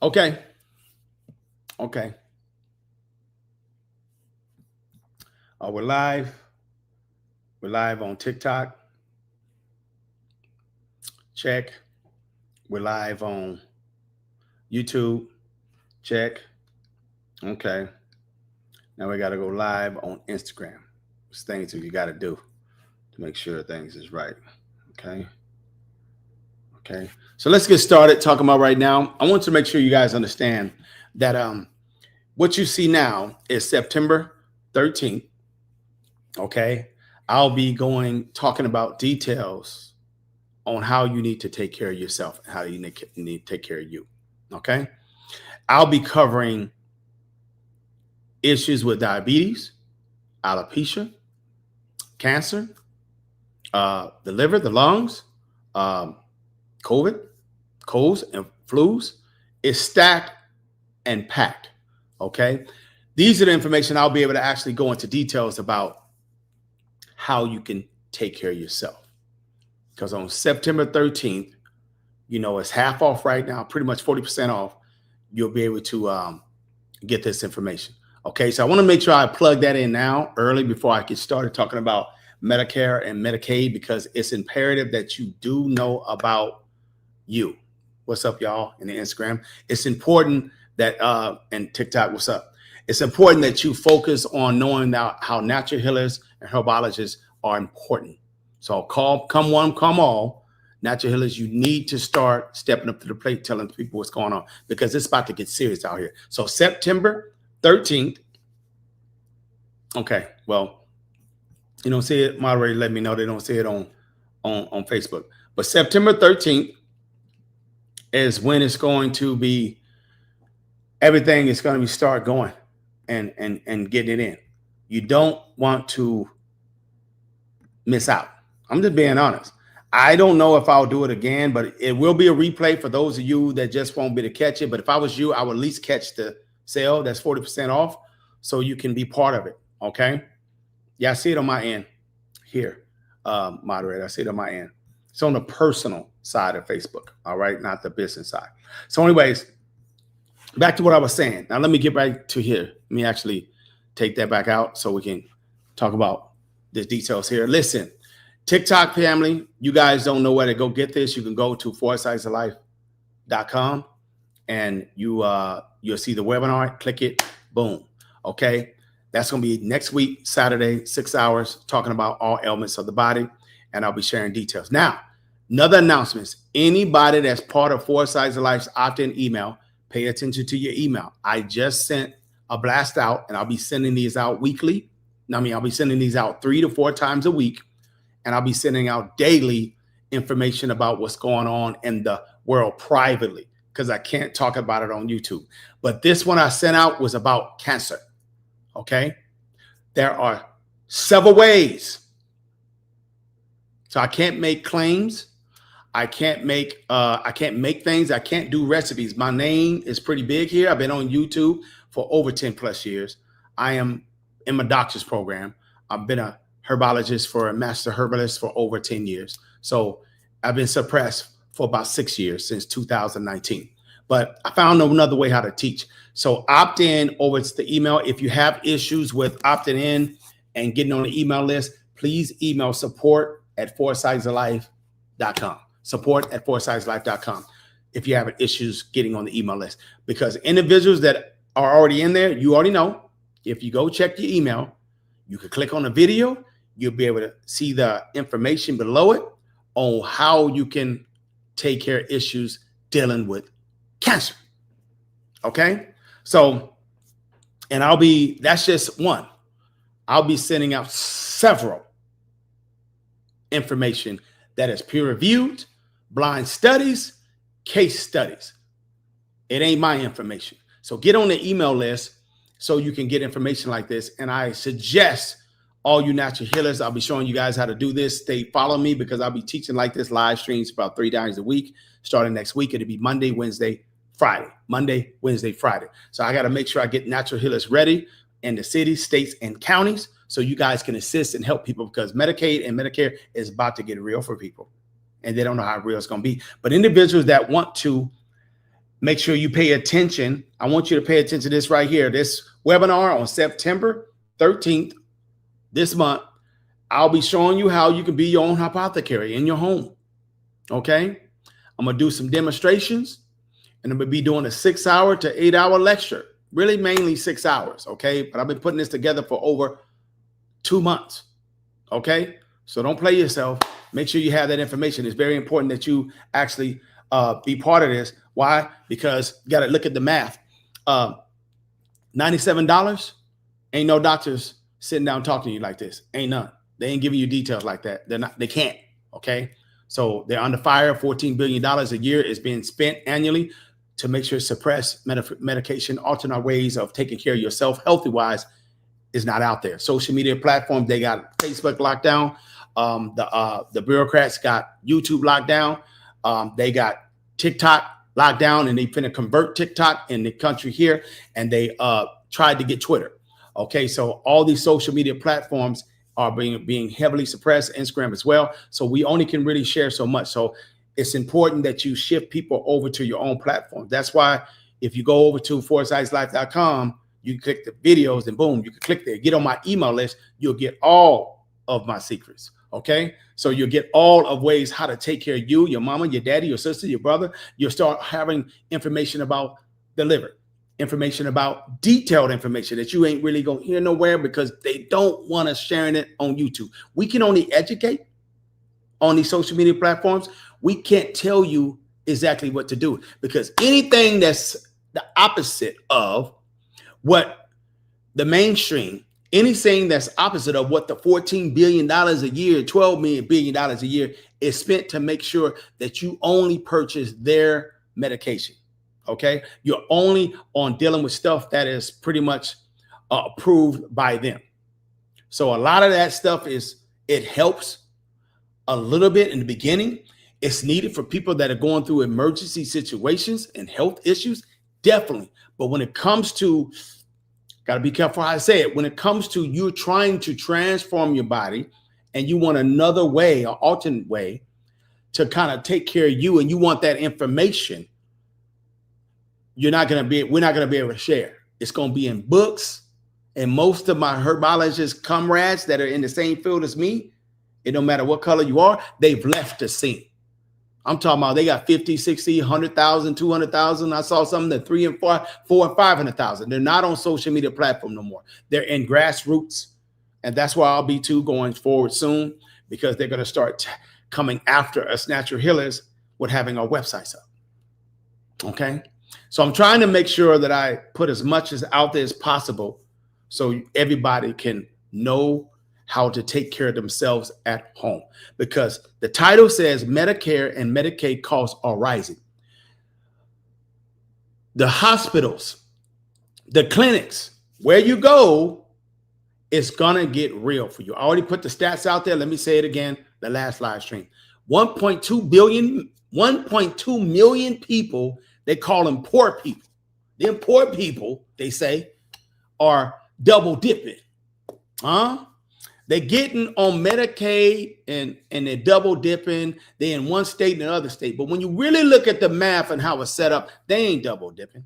Okay. Okay. We're live. We're live on TikTok. Check. We're live on YouTube. Check. Okay. Now we got to go live on Instagram. There's things that you got to do to make sure things is right. Okay. Okay. So let's get started talking about right now. I want to make sure you guys understand that what you see now is September 13th. Okay. I'll be talking about details on how you need to take care of yourself and how you need to take care of you. Okay. I'll be covering issues with diabetes, alopecia, cancer, the liver, the lungs, COVID, colds, and flus. Is stacked and packed. Okay. These are the information I'll be able to actually go into details about how you can take care of yourself. Because on September 13th, it's half off right now, pretty much 40% off. You'll be able to get this information. Okay, so I want to make sure I plug that in now early before I get started talking about Medicare and Medicaid, because it's imperative that you do know about you. What's up, y'all, in the Instagram? It's important that, and TikTok, what's up? It's important that you focus on knowing now how natural healers and herbologists are important. So come one, come all. Natural healers, you need to start stepping up to the plate, telling people what's going on, because it's about to get serious out here. So September 13th. Okay, well, you don't see it. Moderator let me know they don't see it on Facebook. But September 13th is when it's going to be, everything is going to be start going and getting it in. You don't want to miss out. I'm just being honest. I don't know if I'll do it again, but it will be a replay for those of you that just won't be able to catch it. But if I was you, I would at least catch the sale that's 40% off so you can be part of it. Okay. Yeah, I see it on my end here, moderator. I see it on my end. It's on the personal side of Facebook. All right. Not the business side. So anyways, back to what I was saying. Now let me get back to here. Let me actually take that back out so we can talk about the details here. Listen, TikTok family, you guys don't know where to go get this. You can go to foursightsoflife.com and you'll see the webinar. Click it. Boom. Okay. That's going to be next week, Saturday, 6 hours, talking about all ailments of the body. And I'll be sharing details. Now, another announcement. Anybody that's part of Four Sides of Life's opt-in email, pay attention to your email. I just sent a blast out, and I'll be sending these out weekly. I'll be sending these out 3 to 4 times a week. And I'll be sending out daily information about what's going on in the world privately, because I can't talk about it on YouTube. But this one I sent out was about cancer. Okay. There are several ways. So I can't make claims. I can't make things. I can't do recipes. My name is pretty big here. I've been on YouTube for over 10 plus years. I am in my doctor's program. I've been a herbologist for a master herbalist for over 10 years. So I've been suppressed for about 6 years, since 2019. But I found another way how to teach. So opt in over to the email. If you have issues with opting in and getting on the email list, please email support@foursightsoflife.com. Support@foursightsoflife.com. If you have issues getting on the email list, because individuals that are already in there, you already know. If you go check your email, you can click on the video. You'll be able to see the information below it on how you can take care of issues dealing with cancer. Okay. So, and that's just one. I'll be sending out several information that is peer reviewed, blind studies, case studies. It ain't my information. So get on the email list so you can get information like this. And I suggest all you natural healers, I'll be showing you guys how to do this. Follow me, because I'll be teaching like this, live streams about 3 times a week. Starting next week, it'll be Monday, Wednesday, Friday. Monday, Wednesday, Friday. So I got to make sure I get natural healers ready in the cities, states, and counties so you guys can assist and help people, because Medicaid and Medicare is about to get real for people. And they don't know how real it's going to be. But individuals that want to make sure you pay attention. I want you to pay attention to this right here. This webinar on September 13th, this month, I'll be showing you how you can be your own apothecary in your home. Okay. I'm going to do some demonstrations, and I'm going to be doing a 6-hour to 8-hour lecture, really mainly 6 hours. Okay. But I've been putting this together for over 2 months. Okay. So don't play yourself. Make sure you have that information. It's very important that you actually be part of this. Why? Because you got to look at the math. $97, ain't no doctors sitting down talking to you like this. Ain't none. They ain't giving you details like that. They can't. Okay. So they're under fire. $14 billion a year is being spent annually to make sure suppress medication, alternate ways of taking care of yourself healthy wise is not out there. Social media platforms, they got Facebook locked down. The bureaucrats got YouTube locked down. They got TikTok locked down, and they finna convert TikTok in the country here. And they tried to get Twitter. Okay, so all these social media platforms are being heavily suppressed, Instagram as well. So we only can really share so much. So it's important that you shift people over to your own platform. That's why if you go over to foresightslife.com, you click the videos and boom, you can click there. Get on my email list. You'll get all of my secrets. Okay. So you'll get all of ways how to take care of you, your mama, your daddy, your sister, your brother. You'll start having information about the liver, information about detailed information that you ain't really going to hear nowhere because they don't want us sharing it on YouTube. We can only educate on these social media platforms. We can't tell you exactly what to do, because anything that's the opposite of what the mainstream, anything that's opposite of what the $14 billion a year, $12 billion a year is spent to make sure that you only purchase their medication. Okay. You're only on dealing with stuff that is pretty much approved by them. So a lot of that stuff it helps a little bit in the beginning. It's needed for people that are going through emergency situations and health issues. Definitely. But when it comes to, got to be careful how I say it. When it comes to you trying to transform your body and you want another way, an alternate way to kind of take care of you, and you want that information, we're not going to be able to share. It's going to be in books. And most of my herbologist comrades that are in the same field as me, it don't matter what color you are, they've left the scene. I'm talking about they got 50, 60, 100,000, 200,000. I saw some that 3 and 4 and 500,000. They're not on social media platform no more. They're in grassroots. And that's why I'll be too going forward soon, because they're going to start coming after us natural healers with having our websites up. Okay. So I'm trying to make sure that I put as much as out there as possible so everybody can know how to take care of themselves at home, because the title says Medicare and Medicaid costs are rising. The hospitals, the clinics, where you go, it's going to get real for you. I already put the stats out there. Let me say it again. The last live stream, 1.2 million people, they call them poor people. Them poor people, they say, are double dipping. They're getting on Medicaid and they're double dipping. They're in one state and another state. But when you really look at the math and how it's set up, they ain't double dipping.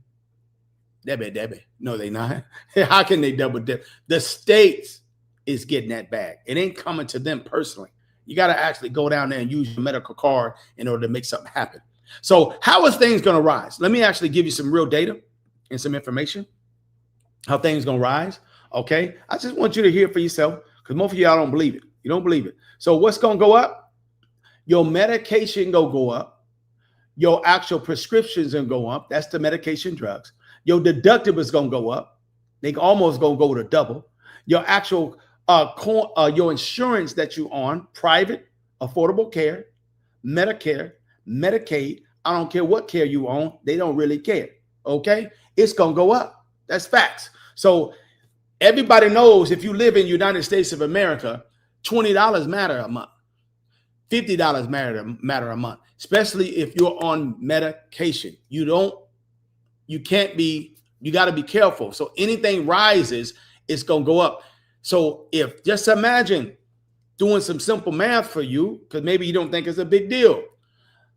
Debbie. No, they not. How can they double dip? The states is getting that bag. It ain't coming to them personally. You got to actually go down there and use your medical card in order to make something happen. So how is things going to rise? Let me actually give you some real data and some information. How things going to rise. Okay. I just want you to hear it for yourself, because most of y'all don't believe it. You don't believe it. So what's going to go up? Your medication going to go up. Your actual prescriptions going to go up. That's the medication drugs. Your deductible is going to go up. They almost going to go to double. Your actual your insurance that you on, private, affordable care, Medicare, Medicaid, I don't care what care you own. They don't really care. Okay. It's going to go up. That's facts. So everybody knows if you live in the United States of America, $20 matter a month. $50 matter a month, especially if you're on medication. You got to be careful. So anything rises, it's going to go up. So if just imagine doing some simple math for you, because maybe you don't think it's a big deal.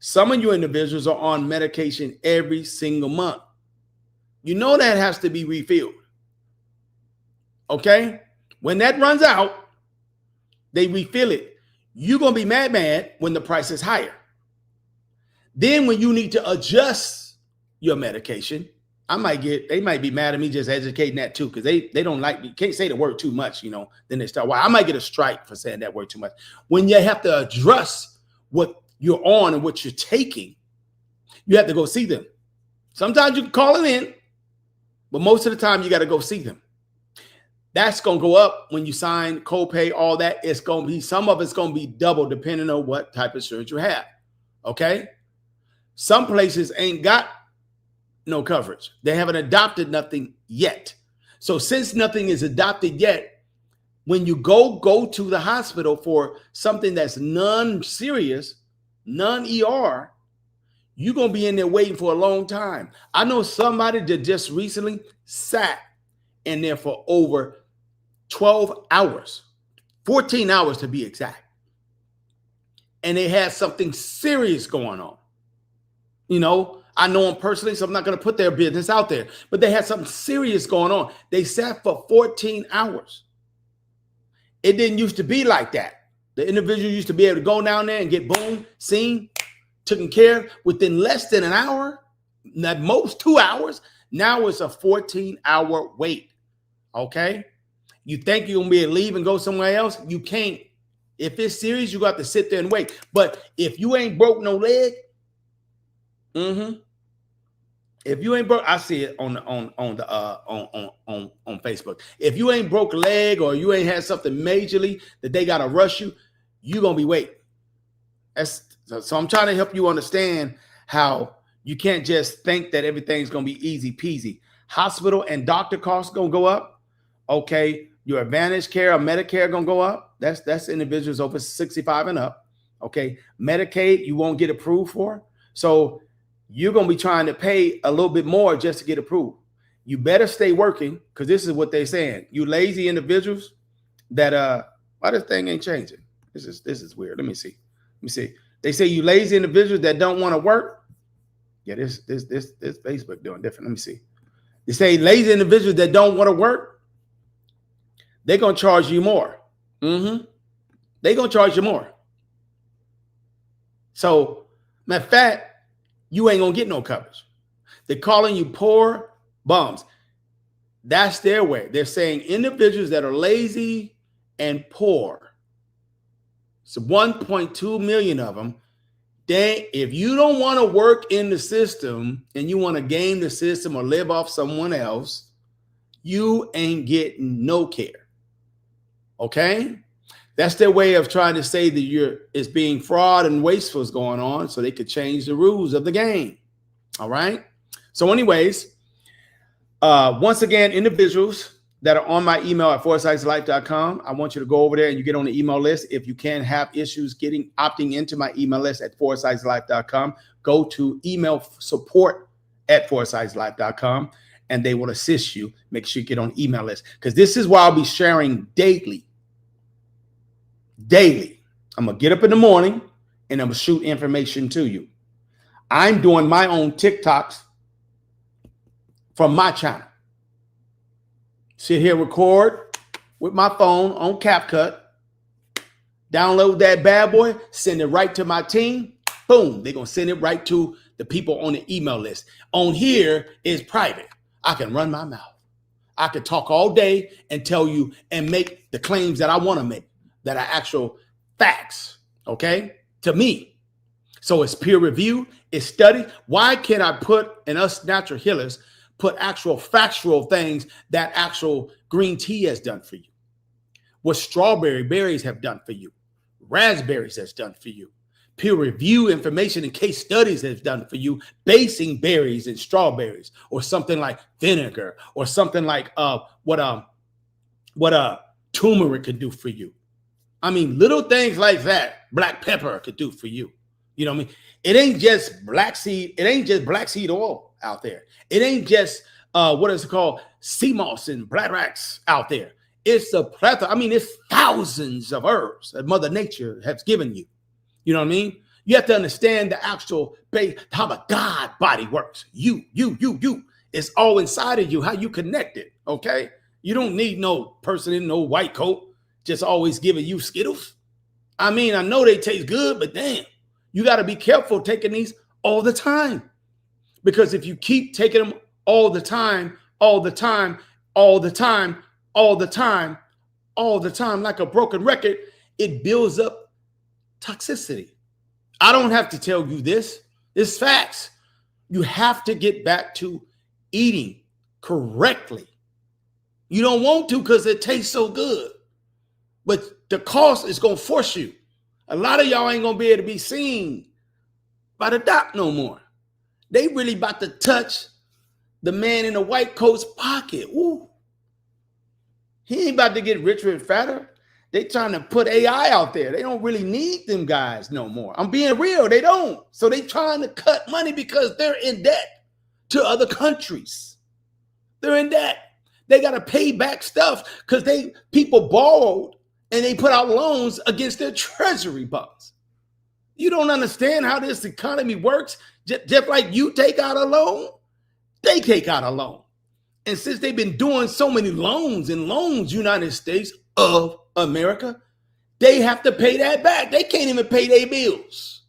Some of you individuals are on medication every single month. You know that has to be refilled. Okay? When that runs out, they refill it. You're going to be mad when the price is higher. Then when you need to adjust your medication, they might be mad at me just educating that too, because they don't like me. Can't say the word too much, then they start, I might get a strike for saying that word too much. When you have to address what you're on and what you're taking, you have to go see them. Sometimes you can call it in, but most of the time you got to go see them. That's going to go up when you sign copay, all that. It's going to be, some of it's going to be double depending on what type of insurance you have. Okay. Some places ain't got no coverage. They haven't adopted nothing yet. So since nothing is adopted yet, when you go to the hospital for something that's non-serious, non-ER, you're going to be in there waiting for a long time. I know somebody that just recently sat in there for over 12 hours, 14 hours to be exact. And they had something serious going on. I know them personally, so I'm not going to put their business out there, but they had something serious going on. They sat for 14 hours. It didn't used to be like that. The individual used to be able to go down there and get boom, seen, taken care of within less than an hour, at most 2 hours. Now it's a 14-hour wait. Okay. You think you're going to be able to leave and go somewhere else? You can't. If it's serious, you got to sit there and wait. But if you ain't broke no leg, if you ain't broke, I see it on Facebook. If you ain't broke a leg or you ain't had something majorly that they got to rush you, you're going to be waiting. So I'm trying to help you understand how you can't just think that everything's going to be easy peasy. Hospital and doctor costs going to go up. Okay. Your Advantage Care or Medicare going to go up. That's individuals over 65 and up. Okay. Medicaid, you won't get approved for. So you're going to be trying to pay a little bit more just to get approved. You better stay working, because this is what they're saying. You lazy individuals that, why this thing ain't changing? This is weird. Let me see. They say you lazy individuals that don't want to work. Yeah, this Facebook doing different. Let me see. They say lazy individuals that don't want to work, they're going to charge you more. They're going to charge you more. So, matter of fact, you ain't going to get no coverage. They're calling you poor bums. That's their way. They're saying individuals that are lazy and poor. So 1.2 million of them. If you don't want to work in the system and you want to game the system or live off someone else, you ain't getting no care. Okay? That's their way of trying to say that it's being fraud and wasteful is going on, so they could change the rules of the game. All right. So anyways, once again, individuals that are on my email at foresightslife.com, I want you to go over there and you get on the email list. If you can have issues opting into my email list at foresightslife.com, go to email support at foresightslife.com and they will assist you. Make sure you get on the email list, because this is where I'll be sharing daily. I'm going to get up in the morning and I'm going to shoot information to you. I'm doing my own TikToks from my channel. Sit here, record with my phone on CapCut, download that bad boy, send it right to my team. Boom. They're going to send it right to the people on the email list. On here is private. I can run my mouth. I could talk all day and tell you and make the claims that I want to make, that are actual facts, okay, to me. So it's peer review, it's study. Why can't I put, and us natural healers, put actual factual things that actual green tea has done for you, what strawberry berries have done for you, raspberries has done for you, peer review information and case studies has done for you, basing berries and strawberries, or something like vinegar, or something like what turmeric could do for you. I mean, little things like that, black pepper could do for you. You know what I mean? It ain't just black seed. It ain't just black seed oil out there. It ain't just, what is it called? Sea moss and black wax out there. It's a plethora. I mean, it's thousands of herbs that Mother Nature has given you. You know what I mean? You have to understand the actual base, how the God body works. You. It's all inside of you, how you connected, okay? You don't need no person in no white coat just always giving you Skittles. I mean, I know they taste good, but damn, you got to be careful taking these all the time. Because if you keep taking them all the time, like a broken record, it builds up toxicity. I don't have to tell you this. It's facts. You have to get back to eating correctly. You don't want to because it tastes so good. But the cost is going to force you. A lot of y'all ain't going to be able to be seen by the doc no more. They really about to touch the man in the white coat's pocket. Ooh. He ain't about to get richer and fatter. They trying to put AI out there. They don't really need them guys no more. I'm being real. They don't. So they trying to cut money because they're in debt to other countries. They're in debt. They got to pay back stuff because people borrowed and they put out loans against their treasury bonds. You don't understand how this economy works. Just like you take out a loan, they take out a loan. And since they've been doing so many loans, United States of America, they have to pay that back. They can't even pay their bills.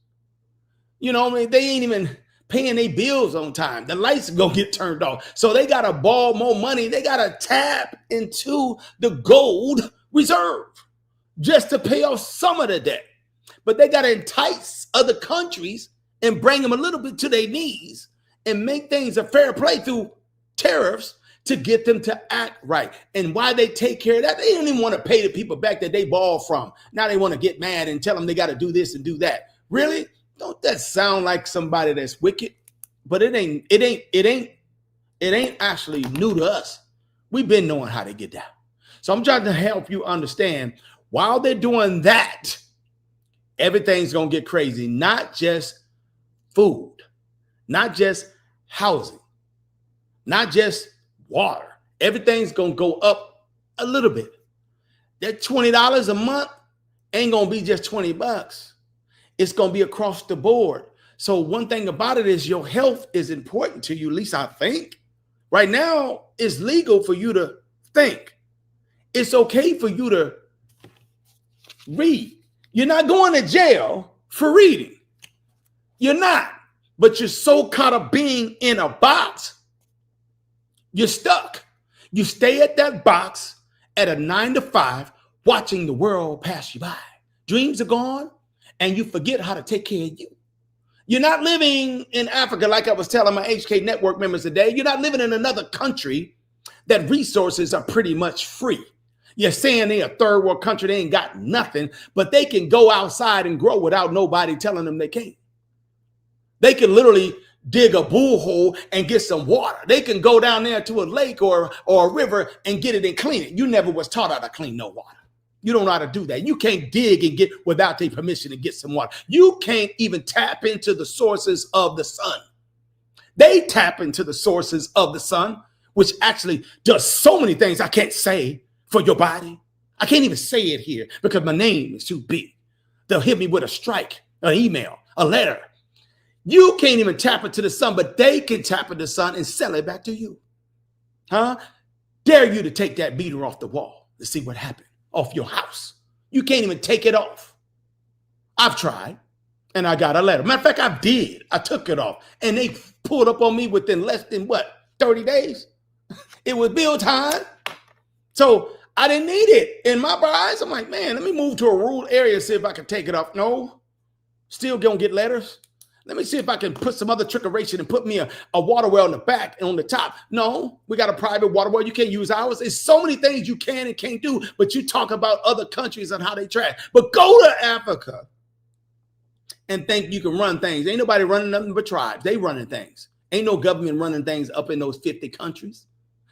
You know what I mean? They ain't even paying their bills on time. The lights are gonna get turned off. So they gotta borrow more money. They gotta tap into the gold reserve just to pay off some of the debt. But they gotta entice other countries and bring them a little bit to their knees and make things a fair play through tariffs to get them to act right. And why they take care of that, they don't even want to pay the people back that they borrowed from. Now they want to get mad and tell them they got to do this and do that. Really? Don't that sound like somebody that's wicked? But it ain't actually new to us. We've been knowing how to get down. So I'm trying to help you understand while they're doing that, everything's going to get crazy. Not just food, not just housing, not just water. Everything's going to go up a little bit. That $20 a month ain't going to be just $20. It's going to be across the board. So one thing about it is your health is important to you, at least I think. Right now, it's legal for you to think. It's okay for you to read. You're not going to jail for reading. You're not. But you're so caught up being in a box, you're stuck. You stay at that box at a 9 to 5, watching the world pass you by. Dreams are gone, and you forget how to take care of you. You're not living in Africa, like I was telling my HK Network members today. You're not living in another country that resources are pretty much free. You're saying they're a third world country, they ain't got nothing, but they can go outside and grow without nobody telling them they can't. They can literally dig a borehole and get some water. They can go down there to a lake or a river and get it and clean it. You never was taught how to clean no water. You don't know how to do that. You can't dig and get without their permission to get some water. You can't even tap into the sources of the sun. They tap into the sources of the sun, which actually does so many things I can't say for your body. I can't even say it here because my name is too big. They'll hit me with a strike, an email, a letter. You can't even tap into the sun, but they can tap into the sun and sell it back to you. Huh? Dare you to take that beater off the wall to see what happened off your house. You can't even take it off. I've tried and I got a letter. Matter of fact, I did. I took it off and they pulled up on me within less than 30 days. It was bill time. So I didn't need it. In my eyes, I'm like, man, let me move to a rural area and see if I can take it off. No, still gonna get letters. Let me see if I can put some other trickeration and put me a water well in the back and on the top. No, we got a private water well. You can't use ours. There's so many things you can and can't do, but you talk about other countries and how they trash. But go to Africa and think you can run things. Ain't nobody running nothing but tribes. They running things. Ain't no government running things up in those 50 countries.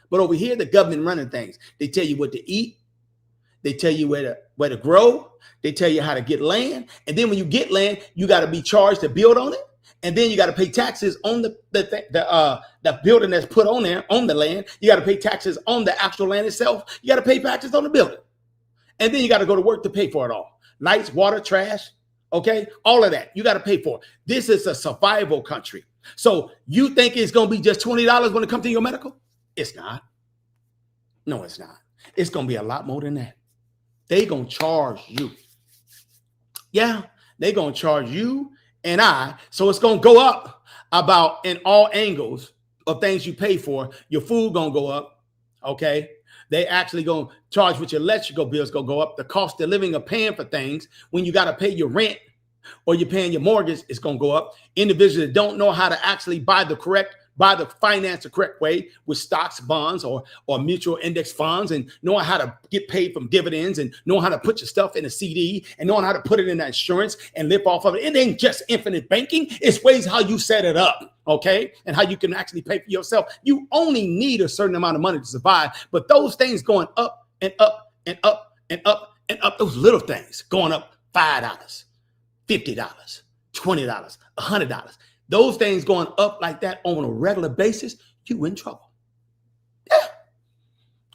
But over here, the government running things. They tell you what to eat. They tell you where to grow. They tell you how to get land. And then when you get land, you got to be charged to build on it. And then you got to pay taxes on the building that's put on there, on the land. You got to pay taxes on the actual land itself. You got to pay taxes on the building. And then you got to go to work to pay for it all. Lights, water, trash, Okay, all of that you got to pay for. This is a survival country. So you think it's going to be just $20 when it comes to your medical? It's not. No, it's not. It's going to be a lot more than that. They going to charge you. Yeah, they going to charge you and I. So it's going to go up about in all angles of things you pay for. Your food going to go up. Okay. They actually going to charge with your electrical bills going to go up. The cost of living of paying for things when you got to pay your rent or you're paying your mortgage, it's going to go up. Individuals that don't know how to actually buy the finance the correct way with stocks, bonds, or mutual index funds, and knowing how to get paid from dividends, and knowing how to put your stuff in a CD, and knowing how to put it in that insurance and live off of it. It ain't just infinite banking. It's ways how you set it up, okay? And how you can actually pay for yourself. You only need a certain amount of money to survive, but those things going up and up and up and up and up, those little things going up $5, $50, $20, $100. Those things going up like that on a regular basis, you in trouble.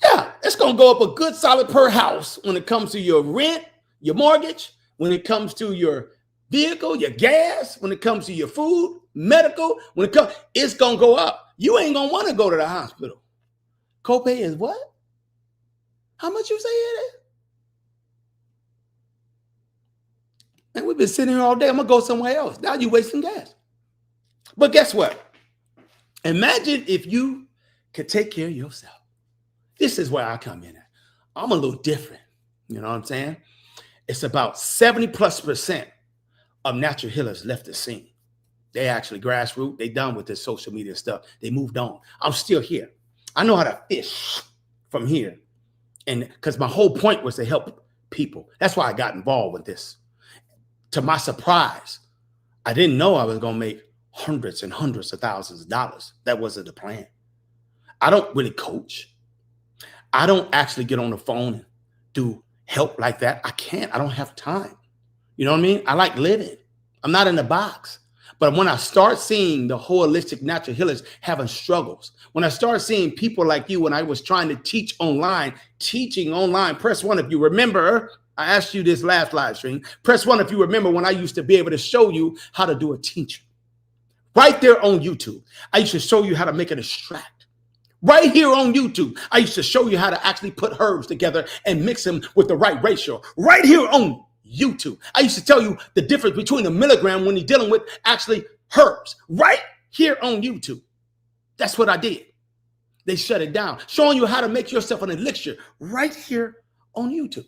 Yeah, it's going to go up a good solid per house when it comes to your rent, your mortgage, when it comes to your vehicle, your gas, when it comes to your food, medical, it's going to go up. You ain't going to want to go to the hospital. Copay is what? How much you say it is? Man, we've been sitting here all day. I'm going to go somewhere else. Now you wasting gas. But guess what? Imagine if you could take care of yourself. This is where I come in at. I'm a little different. You know what I'm saying? It's about 70+% of natural healers left the scene. They actually grassroots. They done with this social media stuff. They moved on. I'm still here. I know how to fish from here. And because my whole point was to help people. That's why I got involved with this. To my surprise, I didn't know I was going to make hundreds and hundreds of thousands of dollars. That wasn't the plan. I don't really coach. I don't actually get on the phone and do help like that. I can't. I don't have time. You know what I mean? I like living. I'm not in the box. But when I start seeing the holistic natural healers having struggles, when I start seeing people like you, when I was trying to teach online, teaching online, press 1 if you remember. I asked you this last live stream. Press 1 if you remember when I used to be able to show you how to do a teaching. Right there on YouTube. I used to show you how to make an extract. Right here on YouTube. I used to show you how to actually put herbs together and mix them with the right ratio. Right here on YouTube. I used to tell you the difference between a milligram when you're dealing with actually herbs. Right here on YouTube. That's what I did. They shut it down. Showing you how to make yourself an elixir. Right here on YouTube.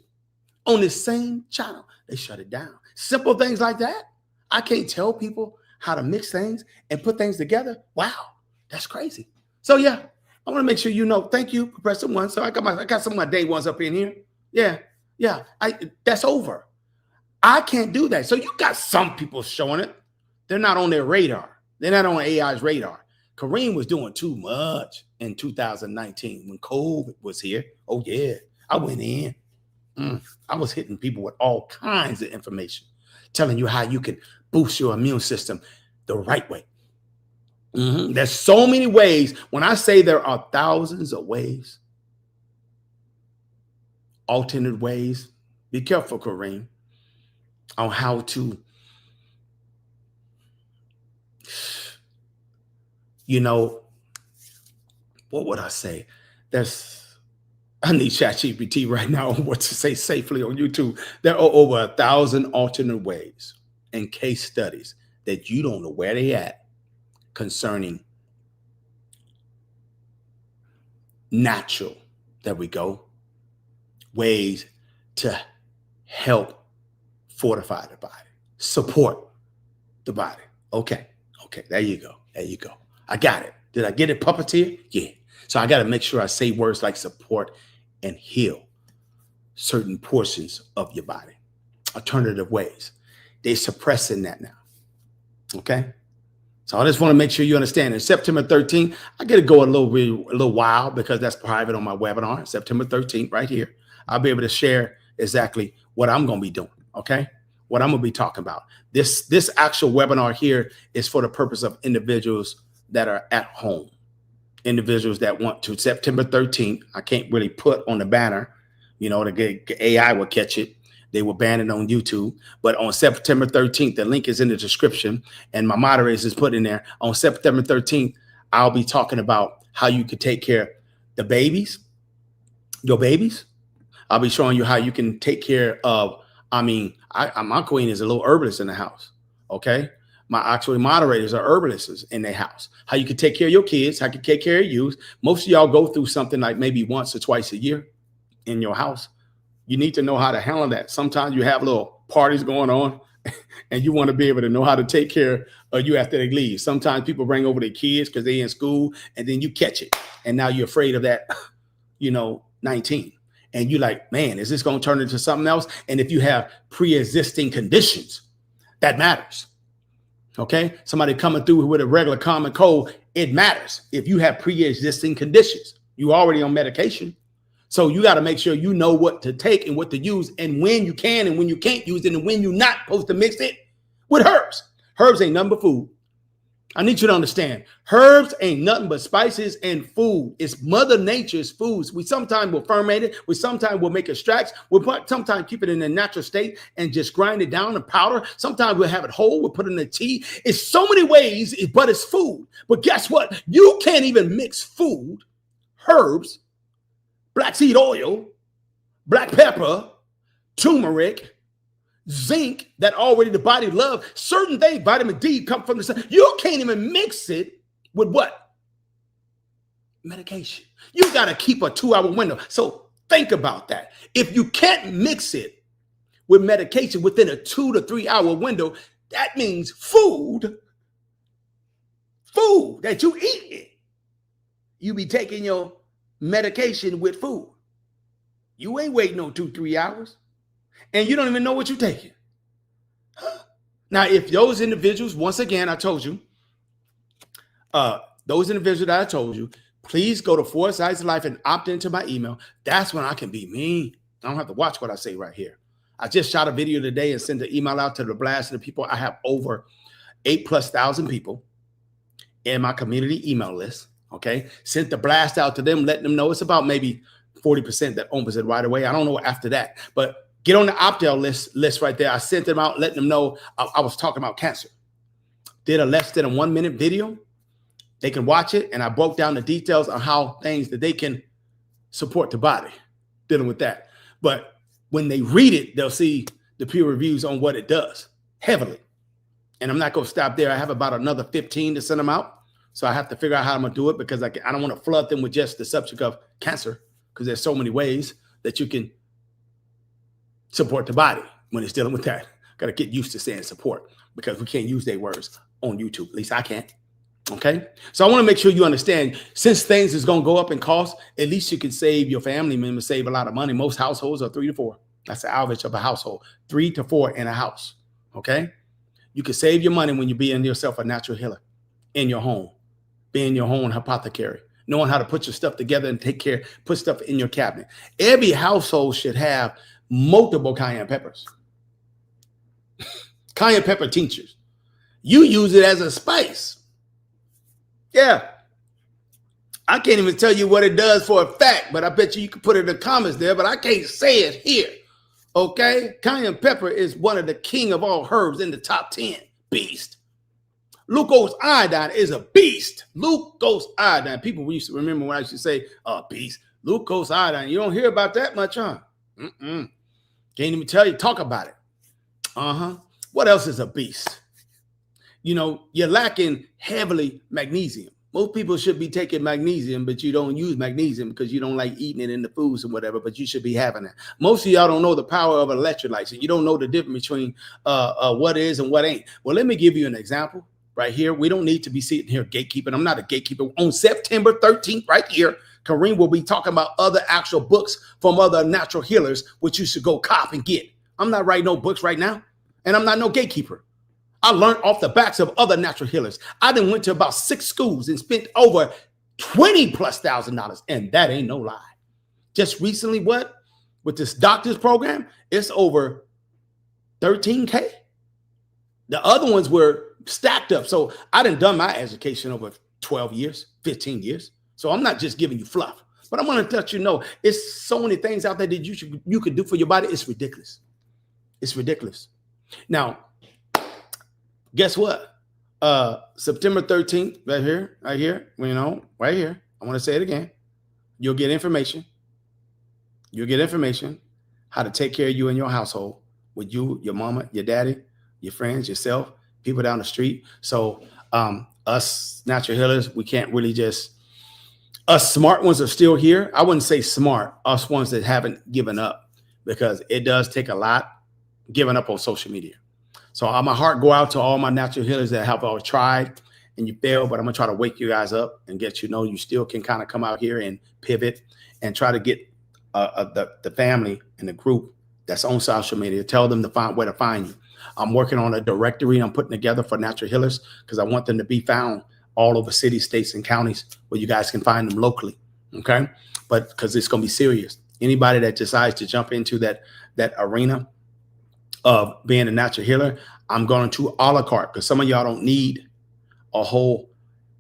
On this same channel. They shut it down. Simple things like that. I can't tell people how to mix things and put things together. Wow, that's crazy. So yeah, I want to make sure you know. Thank you for pressing 1. So I got some of my day ones up in here. Yeah. That's over. I can't do that. So you got some people showing it. They're not on their radar. They're not on AI's radar. Kareem was doing too much in 2019 when COVID was here. Oh yeah, I went in. I was hitting people with all kinds of information, telling you how you can boost your immune system the right way. There's so many ways. When I say there are thousands of ways, alternate ways, be careful, Kareem, on how to, what would I say? I need ChatGPT right now on what to say safely on YouTube. There are over 1,000 alternate ways and case studies that you don't know where they at concerning natural, there we go, ways to help fortify the body, support the body. Okay, there you go. I got it. Did I get it, puppeteer? Yeah. So I got to make sure I say words like support and heal certain portions of your body. Alternative ways. They're suppressing that now. Okay? So I just want to make sure you understand. And September 13th, I get to go a little while because that's private on my webinar. September 13th, right here. I'll be able to share exactly what I'm going to be doing. Okay? What I'm going to be talking about. This actual webinar here is for the purpose of individuals that are at home. Individuals that want to. September 13th, I can't really put on the banner, the AI will catch it. They will ban it on YouTube. But on September 13th, the link is in the description, and my moderators is put in there. On September 13th, I'll be talking about how you could take care of the babies, your babies. I'll be showing you how you can take care of, my queen is a little herbalist in the house, okay? My actual moderators are herbalists in their house. How you can take care of your kids, how you can take care of you. Most of y'all go through something like maybe once or twice a year in your house. You need to know how to handle that. Sometimes you have little parties going on and you want to be able to know how to take care of you after they leave. Sometimes people bring over their kids because they're in school and then you catch it. And now you're afraid of that, 19. And you're like, man, is this going to turn into something else? And if you have pre-existing conditions, that matters. Okay. Somebody coming through with a regular common cold, it matters. If you have pre-existing conditions, you already on medication. So you got to make sure you know what to take and what to use and when you can and when you can't use it and when you're not supposed to mix it with herbs. Herbs ain't nothing but food. I need you to understand. Herbs ain't nothing but spices and food. It's Mother Nature's foods. We sometimes will ferment it. We sometimes will make extracts. We'll sometimes keep it in a natural state and just grind it down and powder. Sometimes we'll have it whole. We'll put it in the tea. It's so many ways, but it's food. But guess what? You can't even mix food, herbs, black seed oil, black pepper, turmeric, zinc that already the body loves. Certain things, vitamin D, come from the sun. You can't even mix it with what? Medication. You got to keep a 2-hour window. So think about that. If you can't mix it with medication within a 2 to 3 hour window, that means food that you eat, you be taking your medication with food. You ain't waiting on 2-3 hours. And you don't even know what you're taking. Now, if those individuals, once again, I told you, those individuals that I told you, please go to 4 Sides of Life and opt into my email. That's when I can be mean. I don't have to watch what I say right here. I just shot a video today and sent an email out to the blast of the people. I have over 8,000+ people in my community email list. Okay. Sent the blast out to them, letting them know it's about maybe 40% that opens it right away. I don't know after that, but get on the opt-out list right there. I sent them out, letting them know I was talking about cancer. Did a less than a 1-minute video. They can watch it. And I broke down the details on how things that they can support the body dealing with that. But when they read it, they'll see the peer reviews on what it does heavily. And I'm not going to stop there. I have about another 15 to send them out. So I have to figure out how I'm going to do it because I don't want to flood them with just the subject of cancer because there's so many ways that you can support the body when it's dealing with that. Got to get used to saying support because we can't use their words on YouTube. At least I can't. Okay. So I want to make sure you understand, since things is going to go up in cost, at least you can save your family members, save a lot of money. Most households are 3 to 4. That's the average of a household, 3 to 4 in a house. Okay. You can save your money when you be in yourself a natural healer in your home, being your own apothecary, knowing how to put your stuff together and take care, put stuff in your cabinet. Every household should have multiple cayenne peppers, cayenne pepper tinctures. You use it as a spice. Yeah. I can't even tell you what it does for a fact, but I bet you can put it in the comments there, but I can't say it here. Okay. Cayenne pepper is one of the king of all herbs in the top 10. Beast. Glucose iodine is a beast. Glucose iodine. People used to remember when I used to say, beast. Glucose iodine. You don't hear about that much, huh? Can't even tell you. Talk about it. What else is a beast? You're lacking heavily magnesium. Most people should be taking magnesium, but you don't use magnesium because you don't like eating it in the foods and whatever, but you should be having it. Most of y'all don't know the power of electrolytes, and you don't know the difference between what is and what ain't. Well, let me give you an example right here. We don't need to be sitting here gatekeeping. I'm not a gatekeeper. On September 13th, right here, Kareem will be talking about other actual books from other natural healers, which you should go cop and get. I'm not writing no books right now, and I'm not no gatekeeper. I learned off the backs of other natural healers. I then went to about 6 schools and spent over $20,000+, and that ain't no lie. Just recently, with this doctor's program, it's over $13K. The other ones were stacked up. So I done my education over 12 years, 15 years. So I'm not just giving you fluff, but I want to let you know it's so many things out there that you could do for your body. It's ridiculous. It's ridiculous. Now, guess what? September 13th, right here, right here. I want to say it again. You'll get information. You'll get information how to take care of you and your household with you, your mama, your daddy, your friends, yourself, people down the street. So us natural healers, we can't really just, us smart ones are still here. I wouldn't say smart, us ones that haven't given up, because it does take a lot giving up on social media. So my heart go out to all my natural healers that have all tried and you failed, but I'm gonna try to wake you guys up and get you know you still can kind of come out here and pivot and try to get the family and the group that's on social media. Tell them to find where to find you. I'm working on a directory I'm putting together for natural healers because I want them to be found all over cities, states, and counties where you guys can find them locally. Okay, but because it's gonna be serious. Anybody that decides to jump into that arena of being a natural healer, I'm going to a la carte, because some of y'all don't need a whole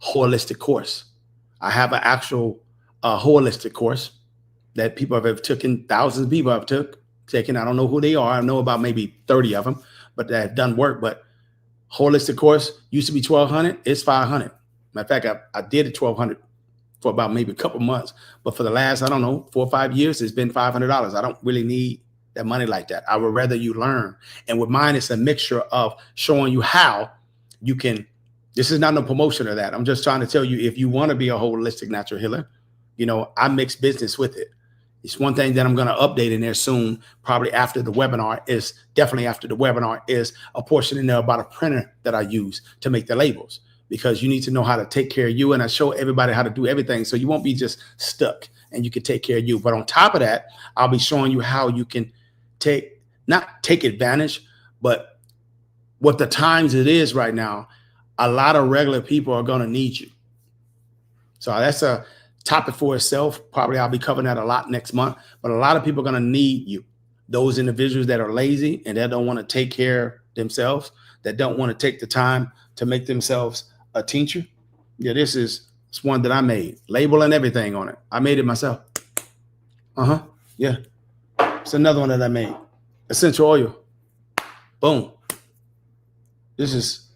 holistic course. I have an actual holistic course that people have taken, thousands of people have taken. I don't know who they are. I know about maybe 30 of them, but that have done work. But holistic course used to be $1,200. It's $500. Matter of fact, I did it $1,200 for about maybe a couple months. But for the last, I don't know, 4 or 5 years, it's been $500. I don't really need that money like that. I would rather you learn. And with mine, it's a mixture of showing you how you can. This is not no promotion of that. I'm just trying to tell you, if you want to be a holistic natural healer, you know, I mix business with it. It's one thing that I'm going to update in there soon, probably after the webinar, is definitely after the webinar, is a portion in there about a printer that I use to make the labels, because you need to know how to take care of you. And I show everybody how to do everything, so you won't be just stuck and you can take care of you. But on top of that, I'll be showing you how you can not take advantage, but what the times it is right now, a lot of regular people are going to need you. So that's a topic for itself. Probably I'll be covering that a lot next month, but a lot of people are going to need you. Those individuals that are lazy and that don't want to take care of themselves, that don't want to take the time to make themselves a teacher. Yeah, it's one that I made, label and everything on it. I made it myself. Yeah. It's another one that I made. Essential oil. Boom. This is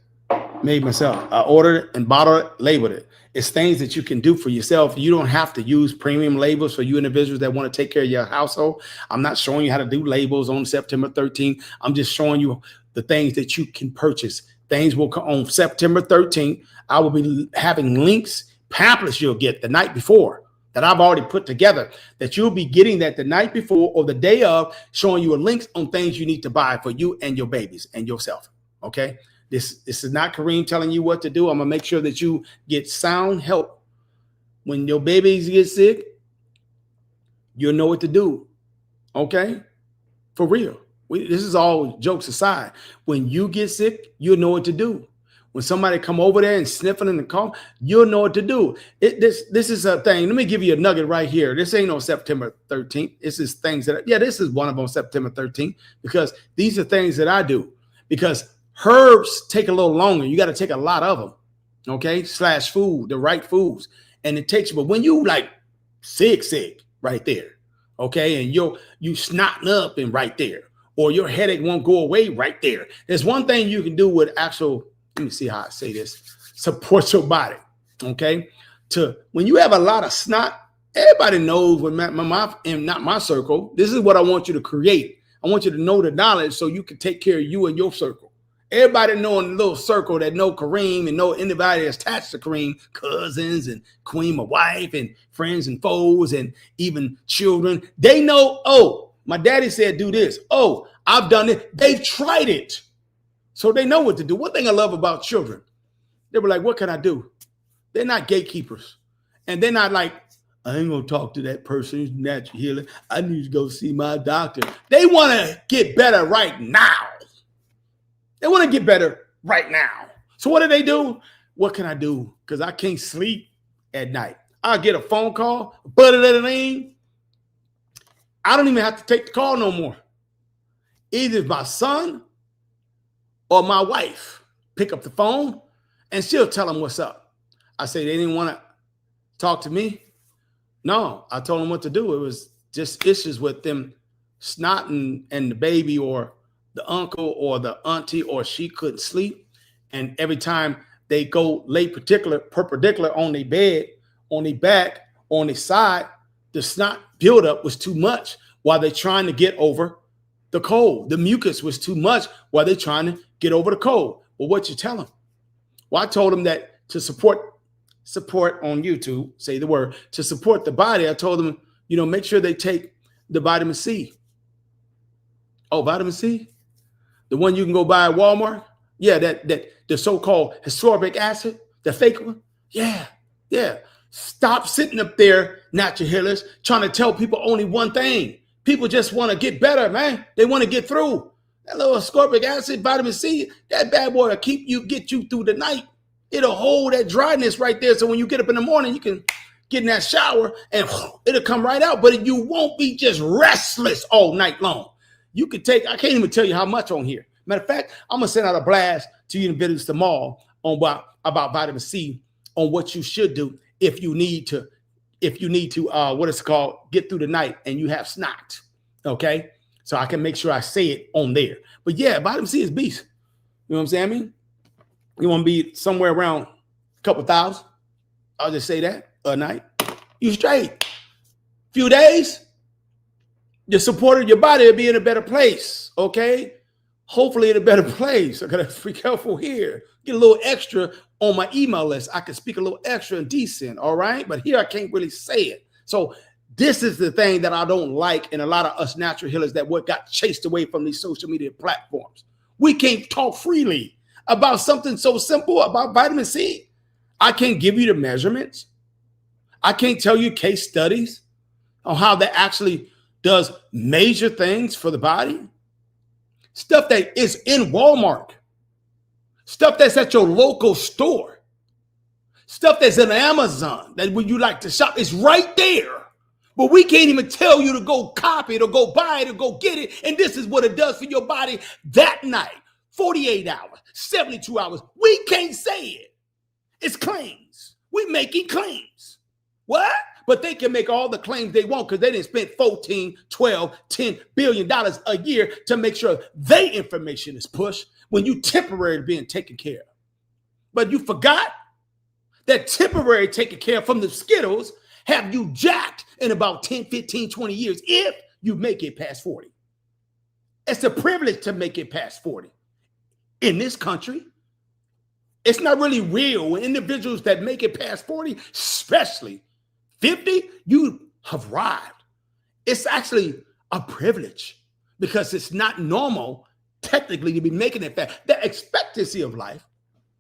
made myself. I ordered it and bottled it, labeled it. It's things that you can do for yourself. You don't have to use premium labels for you individuals that want to take care of your household. I'm not showing you how to do labels on September 13th. I'm just showing you the things that you can purchase. Things will come on September 13th. I will be having links, pamphlets you'll get the night before that I've already put together, that you'll be getting that the night before or the day of, showing you a links on things you need to buy for you and your babies and yourself. Okay. This is not Kareem telling you what to do. I'm gonna make sure that you get sound help. When your babies get sick, you'll know what to do. Okay? For real. This is all jokes aside. When you get sick, you'll know what to do. When somebody come over there and sniffing in the car, you'll know what to do. This is a thing. Let me give you a nugget right here. This ain't on September 13th. This is things that, this is one of them, September 13th, because these are things that I do. Because herbs take a little longer. You got to take a lot of them. Okay? / food, the right foods. And it takes, but when you like sick right there, okay, and you snotting up and right there, or your headache won't go away right there. There's one thing you can do with actual, let me see how I say this, support your body, okay? When you have a lot of snot, everybody knows when not my circle, this is what I want you to create. I want you to know the knowledge so you can take care of you and your circle. Everybody knowing the little circle that know Kareem and know anybody that's attached to Kareem, cousins and Queen, my wife, and friends and foes, and even children. They know, oh, my daddy said do this. Oh, I've done it. They've tried it. So they know what to do. One thing I love about children, they were like, what can I do? They're not gatekeepers. And they're not like, I ain't going to talk to that person who's natural healer. I need to go see my doctor. They want to get better right now. They want to get better right now. So what do? What can I do? Because I can't sleep at night. I'll get a phone call, but I don't even have to take the call no more. Either my son or my wife pick up the phone and she'll tell them what's up. I say they didn't want to talk to me. No, I told them what to do. It was just issues with them snotting and the baby or the uncle or the auntie or she couldn't sleep. And every time they go lay perpendicular on their bed, on their back, on their side, the snot buildup was too much while they're trying to get over the cold. The mucus was too much while they're trying to get over the cold. Well, what you tell them? Well, I told them that to support on YouTube, say the word, to support the body, I told them, make sure they take the vitamin C. Oh, vitamin C? The one you can go buy at Walmart? Yeah, that the so-called ascorbic acid, the fake one? Yeah. Stop sitting up there, natural healers, trying to tell people only one thing. People just want to get better, man. They want to get through. That little ascorbic acid, vitamin C, that bad boy will get you through the night. It'll hold that dryness right there. So when you get up in the morning, you can get in that shower and it'll come right out. But you won't be just restless all night long. You could take, I can't even tell you how much on here. Matter of fact, I'm going to send out a blast to you in business tomorrow on about vitamin C, on what you should do if you need to, what it's called, get through the night and you have snot. Okay. So I can make sure I say it on there. But yeah, vitamin C is beast. You know what I'm saying? I mean, you want to be somewhere around a couple thousand. I'll just say that a night. You straight. Few days, the support of your body will be in a better place. Okay. Hopefully in a better place. I gotta be careful here. Get a little extra on my email list. I can speak a little extra and decent. All right. But here I can't really say it. So this is the thing that I don't like in a lot of us natural healers, that what got chased away from these social media platforms. We can't talk freely about something so simple about vitamin C. I can't give you the measurements. I can't tell you case studies on how that actually does major things for the body. Stuff that is in Walmart. Stuff that's at your local store. Stuff that's in Amazon, that when you like to shop, it's right there. But we can't even tell you to go copy it or go buy it or go get it. And this is what it does for your body that night. 48 hours, 72 hours. We can't say it. It's claims. We're making claims. What? But they can make all the claims they want because they didn't spend 14, 12, 10 billion dollars a year to make sure their information is pushed when you temporarily being taken care of. But you forgot that temporary taken care of from the Skittles have you jacked in about 10, 15, 20 years if you make it past 40. It's a privilege to make it past 40. In this country, it's not really real. When individuals that make it past 40, especially 50, you have arrived. It's actually a privilege because it's not normal technically to be making it fast. The expectancy of life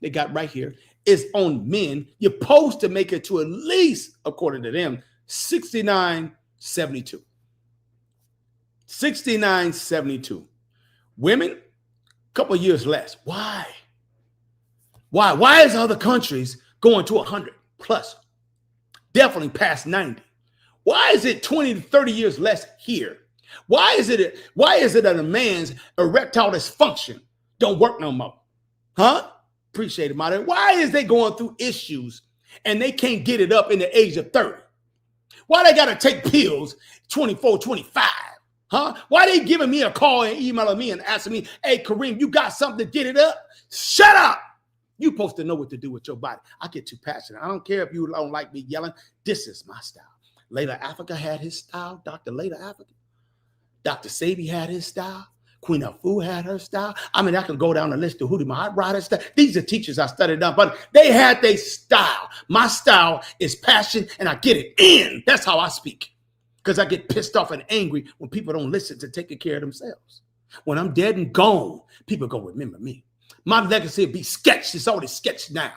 they got right here is on men. You're supposed to make it to at least, according to them, 69, 72. 69, 72. Women, a couple of years less. Why? Why is other countries going to 100 plus? Definitely past 90. Why is it 20 to 30 years less here? Why is it that a man's erectile dysfunction don't work no more? Huh? Appreciate it, Marty. Why is they going through issues and they can't get it up in the age of 30? Why they got to take pills 24, 25? Huh? Why they giving me a call and emailing me and asking me, hey, Kareem, you got something to get it up? Shut up. You're supposed to know what to do with your body. I get too passionate. I don't care if you don't like me yelling. This is my style. Layla Africa had his style. Dr. Layla Africa. Dr. Sabi had his style. Queen Afu had her style. I mean, I can go down the list of Hootie Maharaj style. These are teachers I studied up, but they had their style. My style is passion, and I get it in. That's how I speak. Because I get pissed off and angry when people don't listen to taking care of themselves. When I'm dead and gone, people go remember me. My legacy will be sketched. It's already sketched now.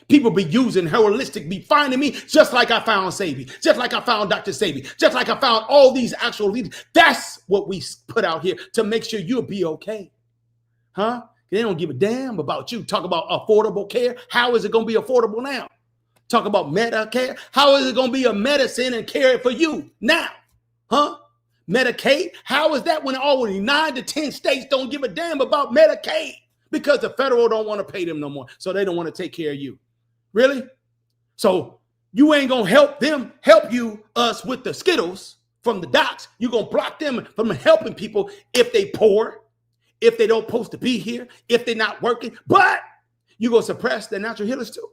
People be using holistic, be finding me just like I found Sabi, just like I found Dr. Sabi, just like I found all these actual leaders. That's what we put out here to make sure you'll be okay. Huh? They don't give a damn about you. Talk about affordable care. How is it going to be affordable now? Talk about Medicare. How is it going to be a medicine and care for you now? Huh? Medicaid. How is that when already 9 to 10 states don't give a damn about Medicaid? Because the federal don't want to pay them no more. So they don't want to take care of you. Really? So you ain't going to help us with the Skittles from the docs. You're going to block them from helping people if they poor, if they don't supposed to be here, if they're not working, but you're going to suppress the natural healers too.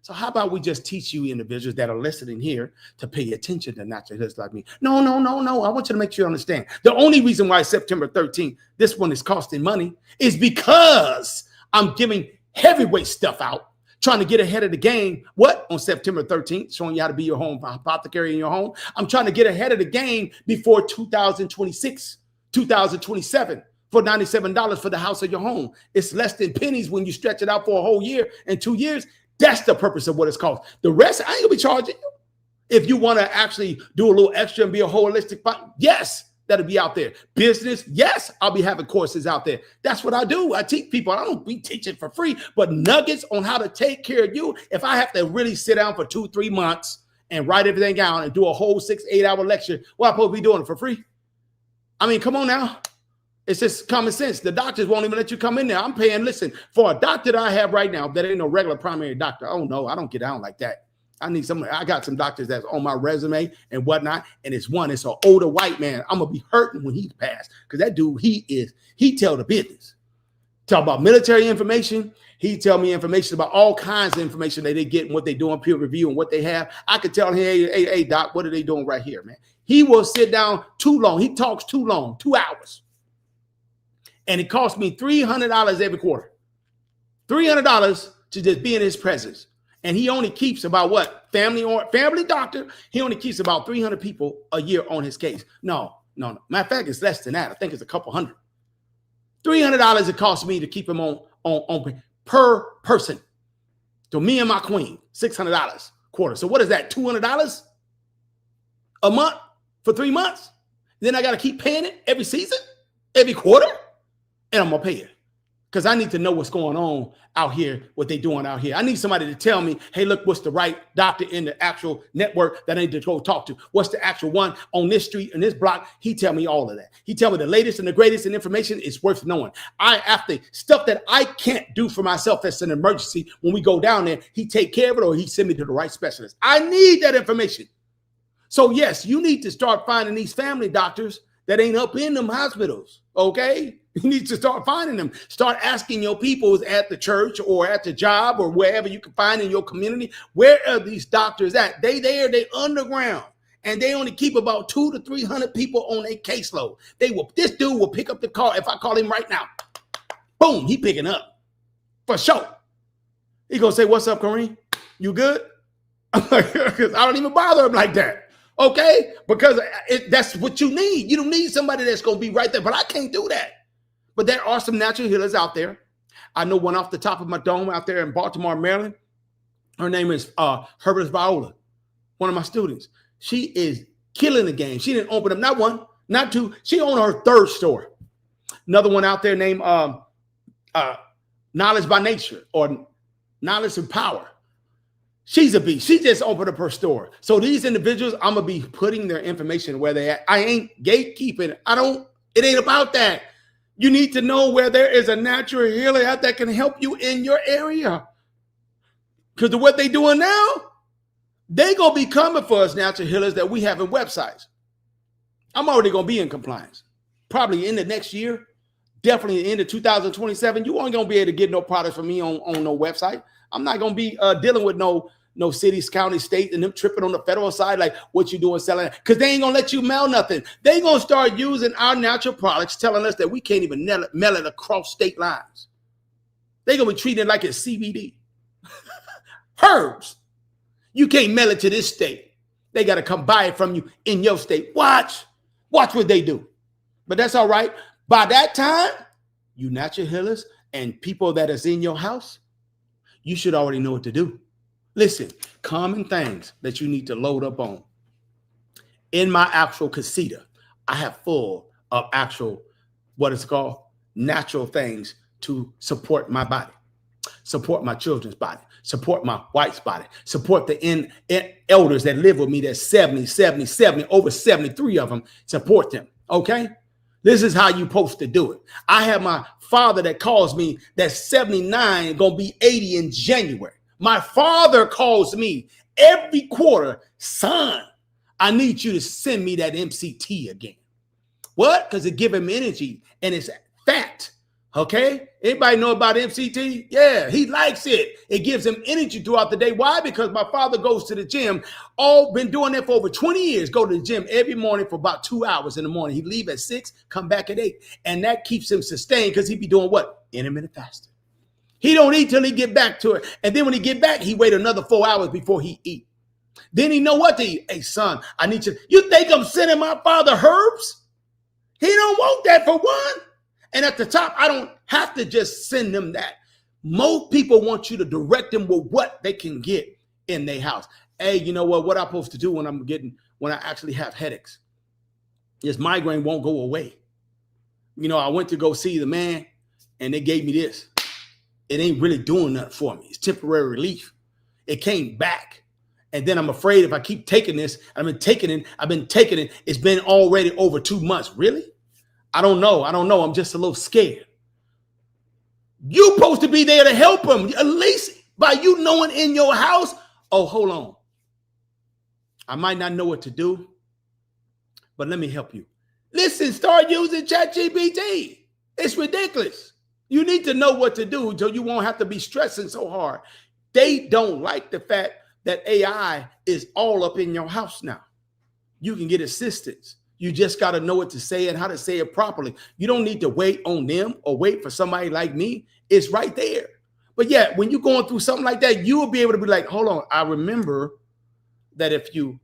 So how about we just teach you individuals that are listening here to pay attention to natural healers like me? No. I want you to make sure you understand. The only reason why September 13th, this one is costing money, is because I'm giving heavyweight stuff out, trying to get ahead of the game. What? On September 13th, showing you how to be your home apothecary in your home. I'm trying to get ahead of the game before 2026, 2027. For $97 for the house of your home. It's less than pennies when you stretch it out for a whole year and 2 years. That's the purpose of what it's called. The rest, I ain't gonna be charging you. If you want to actually do a little extra and be a holistic, yes, that'll be out there. Business, yes, I'll be having courses out there. That's what I do. I teach people. I don't be teaching for free, but nuggets on how to take care of you. If I have to really sit down for 2-3 months and write everything down and do a whole 6-8 hour lecture, what I'm supposed to be doing it for free? I mean, come on now. It's just common sense. The doctors won't even let you come in there. I'm paying, listen, for a doctor that I have right now that ain't no regular primary doctor. Oh, no, I don't get down like that. I got some doctors that's on my resume and whatnot, and it's an older white man. I'm going to be hurting when he's passed because that dude, he tell the business. Talk about military information. He tell me information about all kinds of information that they get and what they do on peer review and what they have. I could tell him, hey, doc, what are they doing right here, man? He will sit down too long. He talks too long, 2 hours. And it cost me $300 every quarter. $300 to just be in his presence. And he only keeps about what? Family doctor. He only keeps about 300 people a year on his case. No. Matter of fact, it's less than that. I think it's a couple hundred. $300 it cost me to keep him on per person. So me and my queen, $600 quarter. So what is that? $200 a month for 3 months? Then I got to keep paying it every season, every quarter. And I'm going to pay it because I need to know what's going on out here, what they're doing out here. I need somebody to tell me, hey, look, what's the right doctor in the actual network that I need to go talk to? What's the actual one on this street, in this block? He tell me all of that. He tell me the latest and the greatest in information is worth knowing. After stuff that I can't do for myself that's an emergency, when we go down there, he take care of it or he send me to the right specialist. I need that information. So, yes, you need to start finding these family doctors that ain't up in them hospitals, okay? You need to start finding them. Start asking your people at the church or at the job or wherever you can find in your community, where are these doctors at? They underground, and they only keep about 200 to 300 people on a caseload. This dude will pick up the call. If I call him right now, boom, he picking up for sure. He gonna say, "What's up, Kareem? You good?" Because I don't even bother him like that. Okay, because that's what you need. You don't need somebody that's going to be right there, but I can't do that. But there are some natural healers out there. I know one off the top of my dome out there in Baltimore, Maryland. Her name is Herbert Viola, one of my students. She is killing the game. She didn't open up not one, not two. She owned her third store. Another one out there named Knowledge by Nature or Knowledge and Power. She's a beast. She just opened up her store. So these individuals, I'm going to be putting their information where they at. I ain't gatekeeping. It ain't about that. You need to know where there is a natural healer out that can help you in your area. Because of what they doing now, they going to be coming for us natural healers that we have in websites. I'm already going to be in compliance. Probably in the next year, definitely into 2027, you aren't going to be able to get no products from me on no website. I'm not going to be dealing with no cities, county, state, and them tripping on the federal side like what you doing selling, because they ain't gonna let you mail nothing. They gonna start using our natural products, telling us that we can't even mail it across state lines. They gonna be treating it like it's CBD. Herbs. You can't mail it to this state. They gotta come buy it from you in your state. Watch what they do. But that's all right. By that time, you natural healers and people that is in your house, you should already know what to do. Listen, common things that you need to load up on. In my actual casita, I have full of actual, what is called, natural things to support my body, support my children's body, support my wife's body, support the elders that live with me that's 70, over 73 of them, support them, okay? This is how you're supposed to do it. I have my father that calls me that's 79, going to be 80 in January. My father calls me every quarter, son, I need you to send me that MCT again. What? Because it gives him energy and it's fat Okay, everybody know about MCT? Yeah, he likes it. It gives him energy throughout the day. Why? Because my father goes to the gym. All been doing that for over 20 years. Go to the gym every morning for about 2 hours in the morning. He leave at 6, come back at 8, and that keeps him sustained because he be doing what? Intermittent fasting. He don't eat till he get back to it, and then when he get back, he wait another 4 hours before he eat. Then he know what to eat. Hey son, I need you. You think I'm sending my father herbs? He don't want that for one. And at the top, I don't have to just send them that. Most people want you to direct them with what they can get in their house. Hey, you know what? What I'm supposed to do when I actually have headaches? This migraine won't go away. You know, I went to go see the man and they gave me this. It ain't really doing nothing for me. It's temporary relief. It came back. And then I'm afraid if I keep taking this, I've been taking it. It's been already over 2 months. Really? I don't know. I'm just a little scared. You're supposed to be there to help them. At least by you knowing in your house, oh, hold on. I might not know what to do, but let me help you. Listen, start using ChatGPT. It's ridiculous. You need to know what to do so you won't have to be stressing so hard. They don't like the fact that AI is all up in your house now. You can get assistance. You just got to know what to say and how to say it properly. You don't need to wait on them or wait for somebody like me. It's right there. But yeah, when you're going through something like that, you will be able to be like, hold on. I remember that if you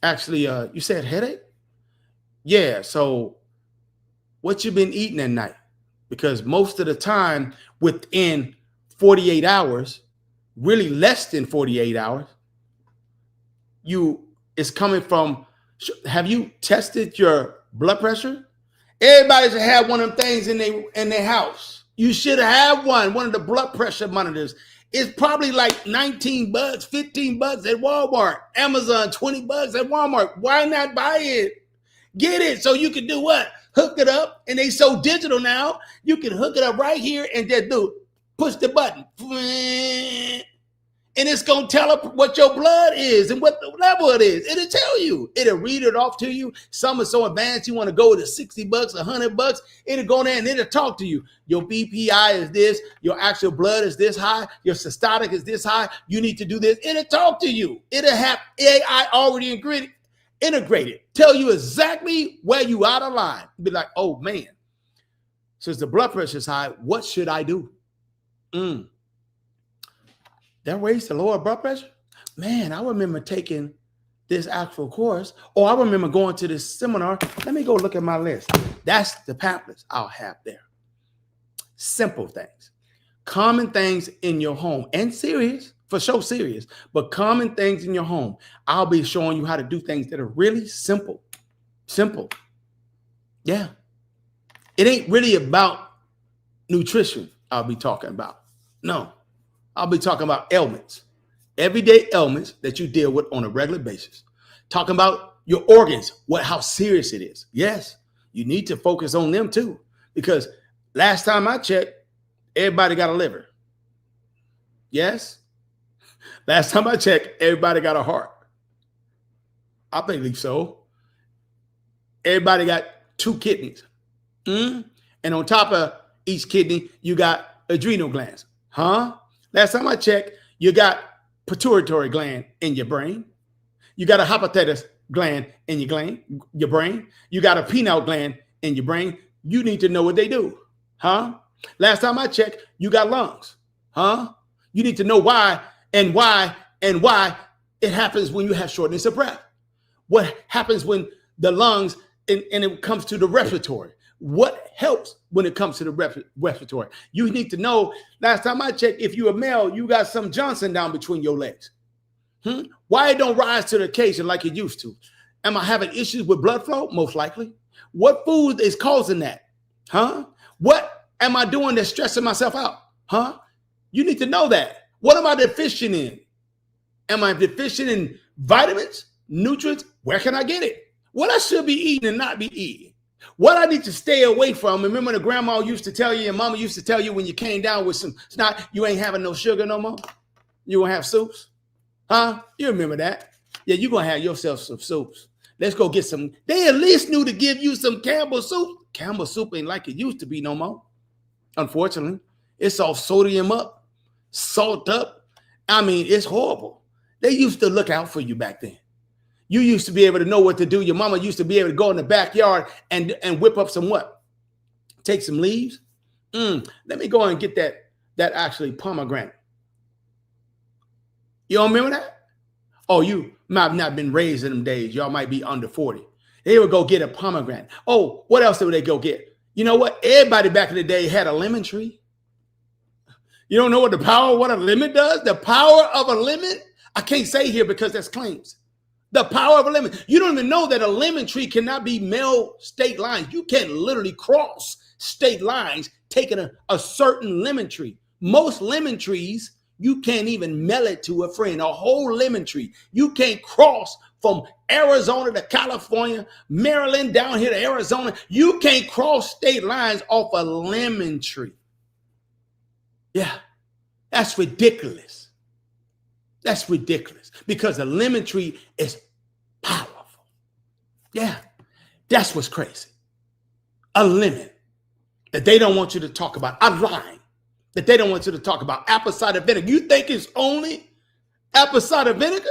actually, you said headache? Yeah. So what you been eating at night? Because most of the time within 48 hours, really less than 48 hours, it's coming from. Have you tested your blood pressure? Everybody should have one of them things in their house. You should have one of the blood pressure monitors. It's probably like $19, $15 at Walmart, Amazon, $20 at Walmart. Why not buy it? Get it so you can do what? Hook it up. And they so digital now, you can hook it up right here and just push the button. And it's going to tell her what your blood is and what the level it is. It'll tell you. It'll read it off to you. Some are so advanced, you want to go to $60, $100. It'll go there and it'll talk to you. Your BPI is this. Your actual blood is this high. Your systolic is this high. You need to do this. It'll talk to you. It'll have AI already integrated. Tell you exactly where you out of line. Be like, oh, man. Since the blood pressure is high, what should I do? That ways to lower blood pressure? Man, I remember taking this actual course, or I remember going to this seminar. Let me go look at my list. That's the pamphlets I'll have there. Simple things. Common things in your home. And serious, for sure serious, but common things in your home. I'll be showing you how to do things that are really simple. Simple. Yeah. It ain't really about nutrition I'll be talking about. No. I'll be talking about ailments, everyday ailments that you deal with on a regular basis. Talking about your organs, how serious it is. Yes, you need to focus on them too, because last time I checked, everybody got a liver. Yes, last time I checked, everybody got a heart. I believe so. Everybody got 2 kidneys. And on top of each kidney, you got adrenal glands. Huh? Last time I checked, you got pituitary gland in your brain. You got a hypothalamus gland in your brain. You got a pineal gland in your brain. You need to know what they do. Huh? Last time I checked, you got lungs. Huh? You need to know why it happens when you have shortness of breath. What happens when the lungs and it comes to the respiratory? What helps when it comes to the respiratory? You need to know, last time I checked, if you're a male, you got some Johnson down between your legs. Why it don't rise to the occasion like it used to? Am I having issues with blood flow? Most likely. What food is causing that? Huh? What am I doing that's stressing myself out? Huh? You need to know that. What am I deficient in? Am I deficient in vitamins, nutrients? Where can I get it? What I should be eating and not be eating? What I need to stay away from. Remember the grandma used to tell you and mama used to tell you when you came down with some snot, you ain't having no sugar no more? You gonna have soups? Huh? You remember that? Yeah, you're gonna have yourself some soups. Let's go get some. They at least knew to give you some Campbell soup. Campbell soup ain't like it used to be no more. Unfortunately, it's all sodium up, salt up. I mean, it's horrible. They used to look out for you back then. You used to be able to know what to do. Your mama used to be able to go in the backyard and whip up some what? Take some leaves. Let me go and get that actually pomegranate. You don't remember that? Oh, you might have not been raised in them days. Y'all might be under 40. They would go get a pomegranate. Oh, what else would they go get? You know what? Everybody back in the day had a lemon tree. You don't know what the power of what a lemon does? The power of a lemon? I can't say here because that's claims. The power of a lemon. You don't even know that a lemon tree cannot be male state lines. You can literally cross state lines taking a certain lemon tree. Most lemon trees, you can't even mail it to a friend. A whole lemon tree. You can't cross from Arizona to California, Maryland down here to Arizona. You can't cross state lines off a lemon tree. Yeah, that's ridiculous. That's ridiculous because the lemon tree is powerful. Yeah, that's what's crazy. A lemon that they don't want you to talk about. A lime that they don't want you to talk about. Apple cider vinegar. You think it's only apple cider vinegar?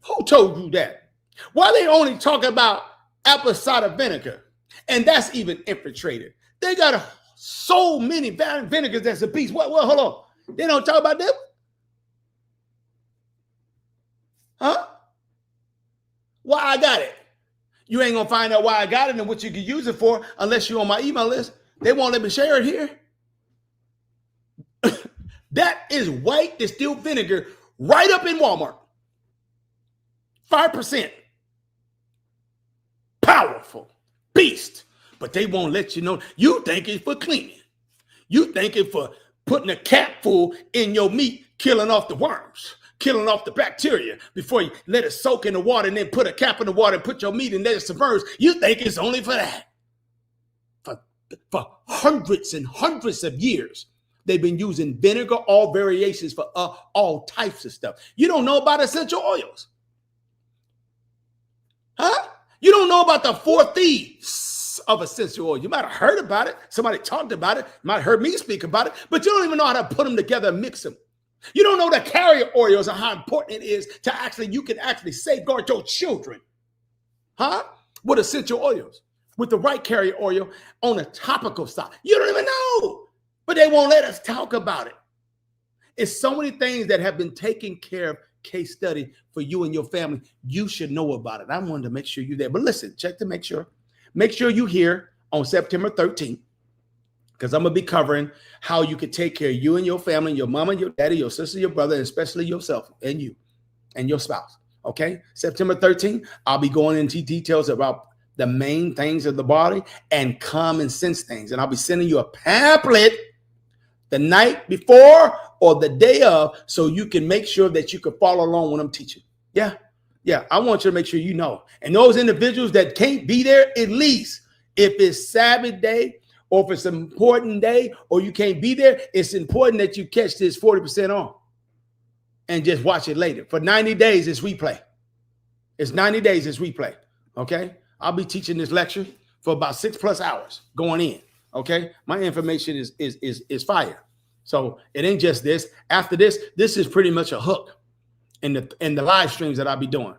Who told you that? Why they only talk about apple cider vinegar? And that's even infiltrated. They got so many vinegars that's a beast. What? Hold on. They don't talk about them? Huh? Why I got it? You ain't gonna find out why I got it and what you can use it for unless you're on my email list. They won't let me share it here. That is white distilled vinegar right up in Walmart. 5%. Powerful. Beast. But they won't let you know. You think it's for cleaning. You think it's for putting a capful in your meat, killing off the worms, killing off the bacteria before you let it soak in the water and then put a cap in the water and put your meat and let it submerge. You think it's only for that. For hundreds and hundreds of years, they've been using vinegar, all variations for all types of stuff. You don't know about essential oils. Huh? You don't know about the 4 thieves of essential oil. You might have heard about it. Somebody talked about it. You might have heard me speak about it, but you don't even know how to put them together and mix them. You don't know the carrier oils and how important it is to you can actually safeguard your children. Huh? With essential oils. With the right carrier oil on the topical side. You don't even know, but they won't let us talk about it. It's so many things that have been taken care of. Case study for you and your family. You should know about it. I wanted to make sure you're there. But listen, check to make sure. Make sure you're here on September 13th because I'm going to be covering how you can take care of you and your family, your mama, your daddy, your sister, your brother, and especially yourself and you and your spouse. Okay? September 13th, I'll be going into details about the main things of the body and common sense things. And I'll be sending you a pamphlet the night before or the day of, so you can make sure that you can follow along when I'm teaching. Yeah. I want you to make sure you know. And those individuals that can't be there, at least if it's Sabbath day or if it's an important day or you can't be there, it's important that you catch this 40% on and just watch it later. For 90 days, it's replay. It's 90 days, it's replay. Okay. I'll be teaching this lecture for about 6+ hours going in. Okay, my information is fire. So it ain't just this. After this is pretty much a hook in the live streams that I'll be doing.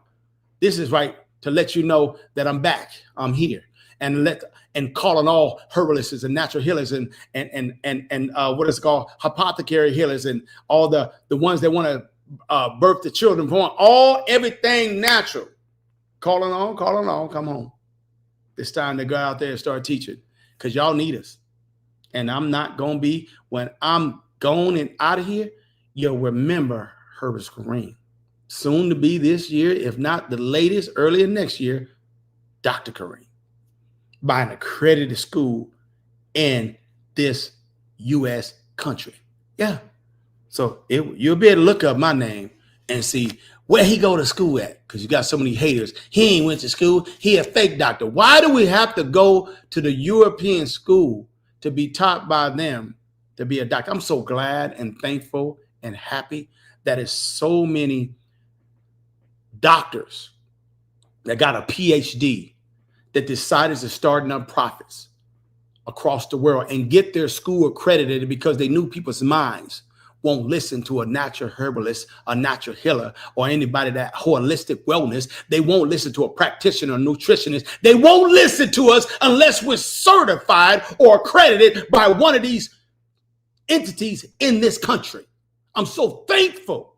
This is right to let you know that I'm back. I'm here and calling all herbalists and natural healers and what is it called, apothecary healers and all the ones that want to birth the children born, everything natural. Calling on, come home. It's time to go out there and start teaching. Because y'all need us. And I'm not going to be, when I'm gone and out of here, you'll remember Herbert Green. Soon to be this year, if not the latest, earlier next year, Dr. Kareem. By an accredited school in this U.S. country. Yeah. So you'll be able to look up my name and see where he go to school at, because you got so many haters. He ain't went to school. He a fake doctor. Why do we have to go to the European school to be taught by them to be a doctor? I'm so glad and thankful and happy that it's so many doctors that got a PhD that decided to start nonprofits across the world and get their school accredited because they knew people's minds won't listen to a natural herbalist, a natural healer, or anybody that holistic wellness. They won't listen to a practitioner, a nutritionist. They won't listen to us unless we're certified or accredited by one of these entities in this country. I'm so thankful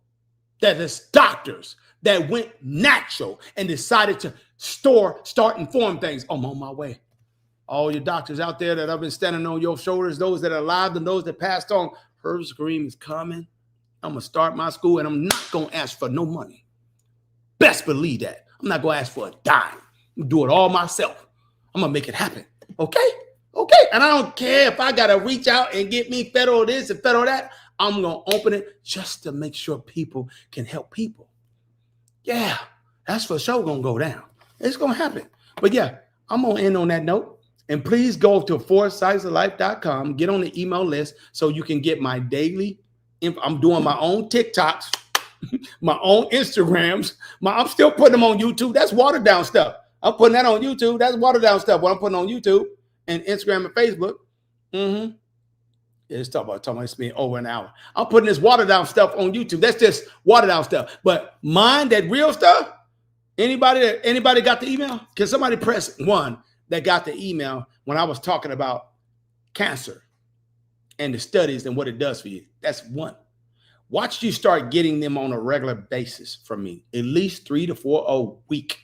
that it's doctors that went natural and decided to start and form things. I'm on my way. All your doctors out there that have been standing on your shoulders, those that are alive and those that passed on, Herb's Green is coming. I'm going to start my school and I'm not going to ask for no money. Best believe that. I'm not going to ask for a dime. I'm going to do it all myself. I'm going to make it happen. Okay? Okay. And I don't care if I got to reach out and get me federal this and federal that. I'm going to open it just to make sure people can help people. Yeah, that's for sure going to go down. It's going to happen. But yeah, I'm going to end on that note. And please go to foursightsoflife.com, get on the email list so you can get my daily info. I'm doing my own TikToks, my own Instagrams. I'm still putting them on YouTube. That's watered down stuff. I'm putting that on YouTube. That's watered down stuff. What I'm putting on YouTube and Instagram and Facebook. It's talking about it's been over an hour. I'm putting this watered down stuff on YouTube. That's just watered down stuff. But mine, that real stuff, anybody got the email? Can somebody press 1 that got the email when I was talking about cancer and the studies and what it does for you? That's 1. Watch you start getting them on a regular basis from me, at least 3 to 4 a week.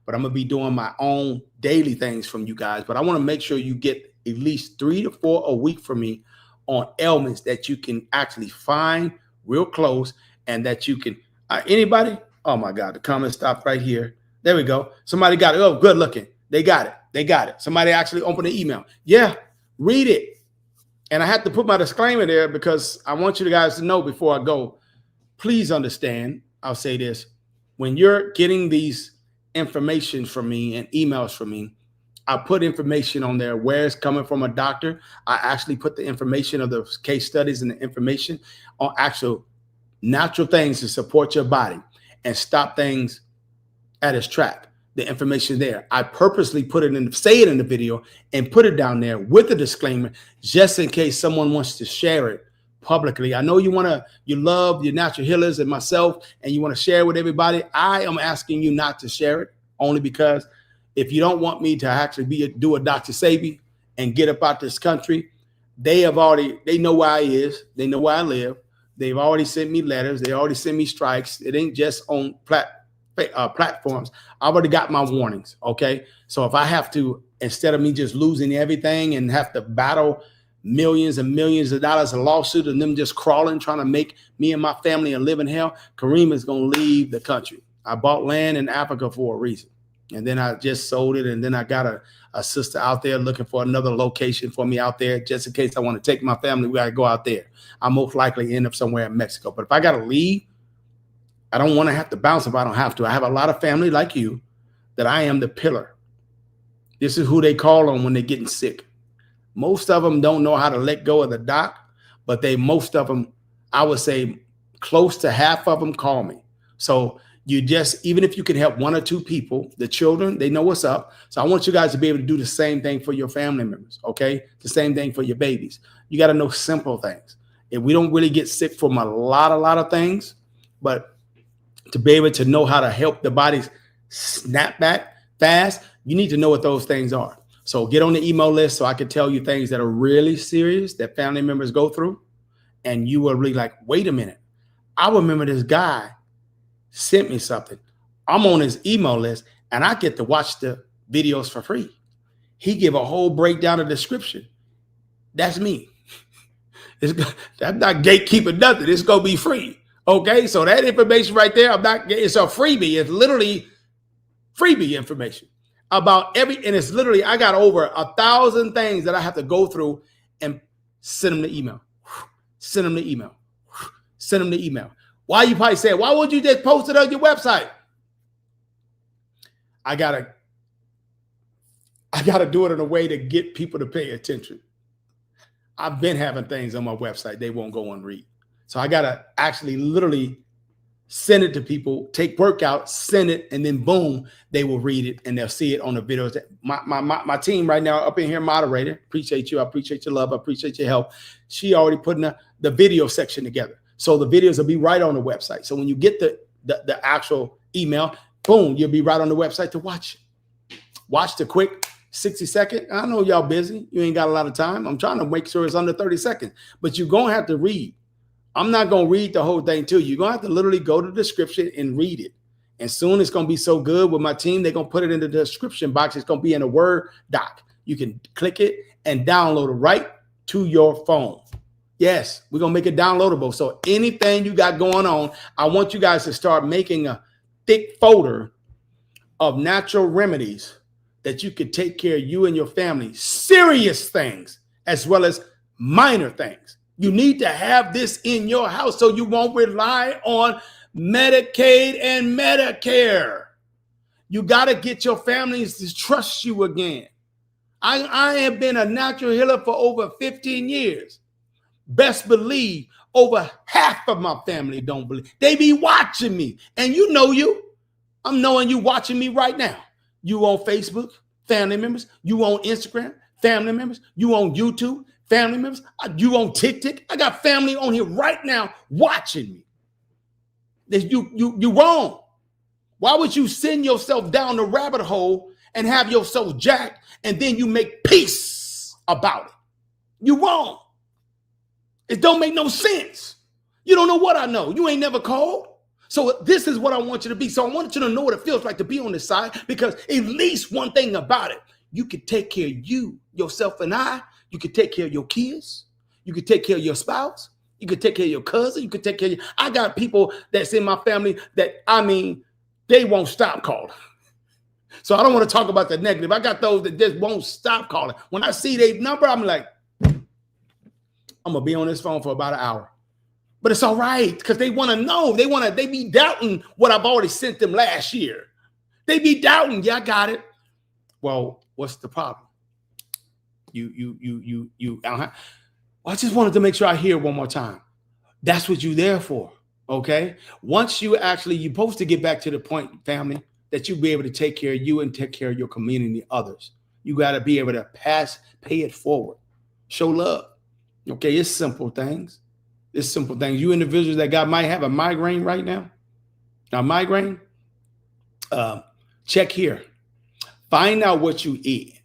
But I'm going to be doing my own daily things from you guys. But I want to make sure you get at least 3 to 4 a week from me on ailments that you can actually find real close and that you can, anybody? Oh my God, the comment stopped right here. There we go. Somebody got it. Oh, good looking. They got it. They got it. Somebody actually opened the email. Yeah, read it. And I have to put my disclaimer there because I want you guys to know before I go, please understand, I'll say this, when you're getting these information from me and emails from me, I put information on there where it's coming from a doctor. I actually put the information of the case studies and the information on actual natural things to support your body and stop things at its track. The information there. I purposely put it in, say it in the video and put it down there with a disclaimer, just in case someone wants to share it publicly. I know you love your natural healers and myself, and you want to share with everybody. I am asking you not to share it only because if you don't want me to actually do a Dr. Sabi and get up out this country, they know where I is. They know where I live. They've already sent me letters. They already sent me strikes. It ain't just on platforms. I've already got my warnings. Okay. So if I have to, instead of me just losing everything and have to battle millions and millions of dollars in lawsuit and them just crawling, trying to make me and my family a live in hell, Kareem is going to leave the country. I bought land in Africa for a reason. And then I just sold it. And then I got a sister out there looking for another location for me out there. Just in case I want to take my family, we got to go out there. I most likely end up somewhere in Mexico. But if I got to leave, I don't want to have to bounce if I don't have to. I have a lot of family like you that I am the pillar. This is who they call on when they're getting sick. Most of them don't know how to let go of the doc, but most of them, I would say close to half of them call me. So even if you can help 1 or 2 people, the children, they know what's up. So I want you guys to be able to do the same thing for your family members. Okay. The same thing for your babies. You got to know simple things. If we don't really get sick from a lot of things, but to be able to know how to help the body snap back fast, you need to know what those things are. So get on the email list so I can tell you things that are really serious that family members go through. And you will really like, wait a minute. I remember this guy sent me something. I'm on his email list and I get to watch the videos for free. He give a whole breakdown of description. That's me. I'm not gatekeeping nothing. It's going to be free. Okay, so that information right there, it's a freebie. It's literally freebie information about and it's literally, I got over 1,000 things that I have to go through and send them the email. Send them the email. Send them the email. Why you probably say, why would you just post it on your website? I gotta do it in a way to get people to pay attention. I've been having things on my website they won't go and read. So I got to actually literally send it to people, take workout, send it, and then boom, they will read it and they'll see it on the videos. My team right now up in here, moderator, appreciate you. I appreciate your love. I appreciate your help. She already putting the video section together. So the videos will be right on the website. So when you get the actual email, boom, you'll be right on the website to watch it. Watch the quick 60-second. I know y'all busy. You ain't got a lot of time. I'm trying to make sure it's under 30 seconds, but you're going to have to read. I'm not going to read the whole thing to you. You're going to have to literally go to the description and read it. And soon it's going to be so good with my team, they're going to put it in the description box. It's going to be in a Word doc. You can click it and download it right to your phone. Yes, we're going to make it downloadable. So anything you got going on, I want you guys to start making a thick folder of natural remedies that you could take care of you and your family. Serious things as well as minor things. You need to have this in your house so you won't rely on Medicaid and Medicare. You got to get your families to trust you again. I have been a natural healer for over 15 years. Best believe over half of my family don't believe. They be watching me. And you know you. I'm knowing you watching me right now. You on Facebook, family members. You on Instagram, family members. You on YouTube, family members. You on TikTok. I got family on here right now watching me. You wrong. Why would you send yourself down the rabbit hole and have yourself jacked and then you make peace about it? You wrong. It don't make no sense. You don't know what I know. You ain't never called. So this is what I want you to be. So I want you to know what it feels like to be on this side, because at least one thing about it, you could take care of you, yourself and I. You could take care of your kids. You could take care of your spouse. You could take care of your cousin. You could take care of I got people that's in my family that, I mean, they won't stop calling. So I don't want to talk about the negative. I got those that just won't stop calling. When I see their number, I'm like, I'm going to be on this phone for about an hour. But it's all right, because they want to know. They be doubting what I've already sent them last year. They be doubting, yeah, I got it. Well, what's the problem? I just wanted to make sure I hear one more time. That's what you're there for, okay? Once you're supposed to get back to the point, family, that you'll be able to take care of you and take care of your community, others. You got to be able to pay it forward, show love, okay? It's simple things. It's simple things. You individuals that might have a migraine right now, check here. Find out what you eat.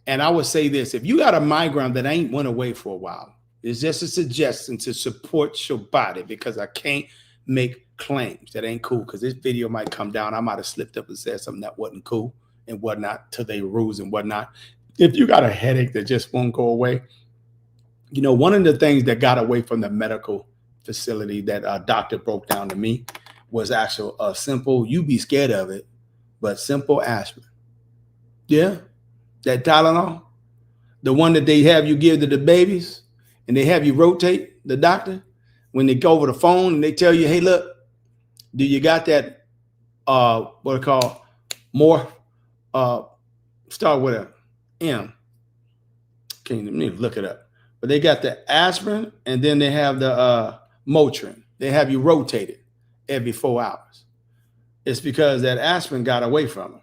And I would say this, if you got a migraine that ain't went away for a while, it's just a suggestion to support your body, because I can't make claims that ain't cool, because this video might come down. I might have slipped up and said something that wasn't cool and whatnot, to their rules and whatnot. If you got a headache that just won't go away, you know, one of the things that got away from the medical facility that a doctor broke down to me was actual simple, you be scared of it, but simple aspirin. Yeah, that Tylenol, the one that they have you give to the babies, and they have you rotate, the doctor, when they go over the phone and they tell you, hey, look, do you got that, what it called, more, start with a M. Can't even look it up. But they got the aspirin, and then they have the Motrin. They have you rotated every 4 hours. It's because that aspirin got away from them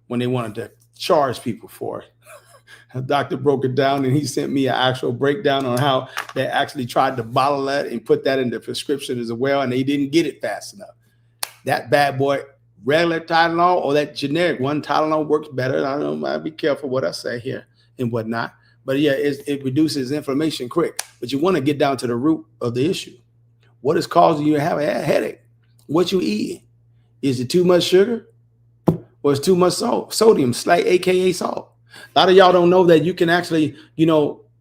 when they wanted to charge people for it. The doctor broke it down, and he sent me an actual breakdown on how they actually tried to bottle that and put that in the prescription as well, and they didn't get it fast enough. That bad boy, regular Tylenol or that generic one, Tylenol works better. I don't know, I'll be careful what I say here and whatnot. But yeah, it reduces inflammation quick. But you want to get down to the root of the issue. What is causing you to have a headache? What you eating? Is it too much sugar? Or is too much sodium, aka salt? A lot of y'all don't know that you can actually,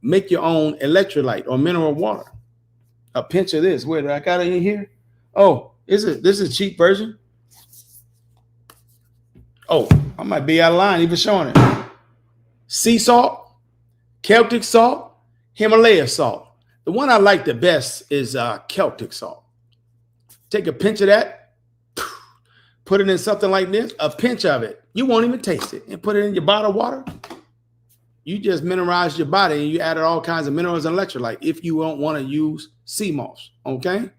make your own electrolyte or mineral water. A pinch of this. Where did I got it in here? Oh, this is a cheap version. Oh, I might be out of line even showing it. Sea salt, Celtic salt, Himalaya salt. The one I like the best is Celtic salt. Take a pinch of that, put it in something like this, a pinch of it. You won't even taste it, and put it in your bottled water. You just mineralize your body, and you added all kinds of minerals and electrolyte if you don't want to use sea moss, okay?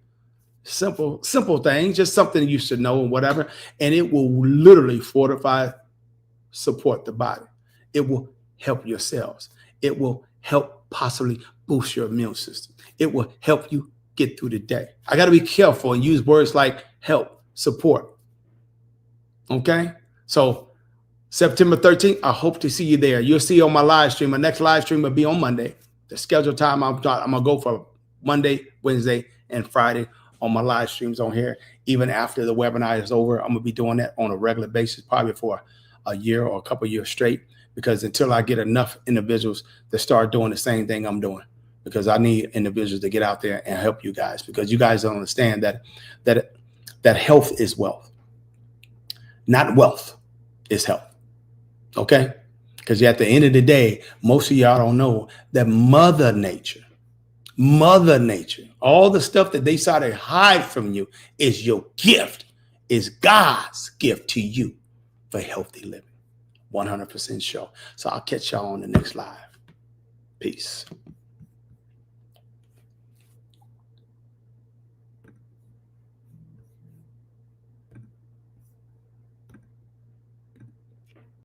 Simple things, just something you should know and whatever. And it will literally fortify, support the body. It will help your cells. It will help possibly boost your immune system. It will help you get through the day. I got to be careful and use words like help, support. Okay? So September 13th, I hope to see you there. You'll see on my live stream. My next live stream will be on Monday. The scheduled time, I'm going to go for Monday, Wednesday, and Friday on my live streams on here. Even after the webinar is over, I'm going to be doing that on a regular basis, probably for a year or a couple of years straight, because until I get enough individuals to start doing the same thing I'm doing, because I need individuals to get out there and help you guys, because you guys don't understand that health is wealth. Not wealth is health. Okay? Because at the end of the day, most of y'all don't know that Mother Nature, all the stuff that they try to hide from you is your gift, is God's gift to you for healthy living. 100% sure. So I'll catch y'all on the next live. Peace.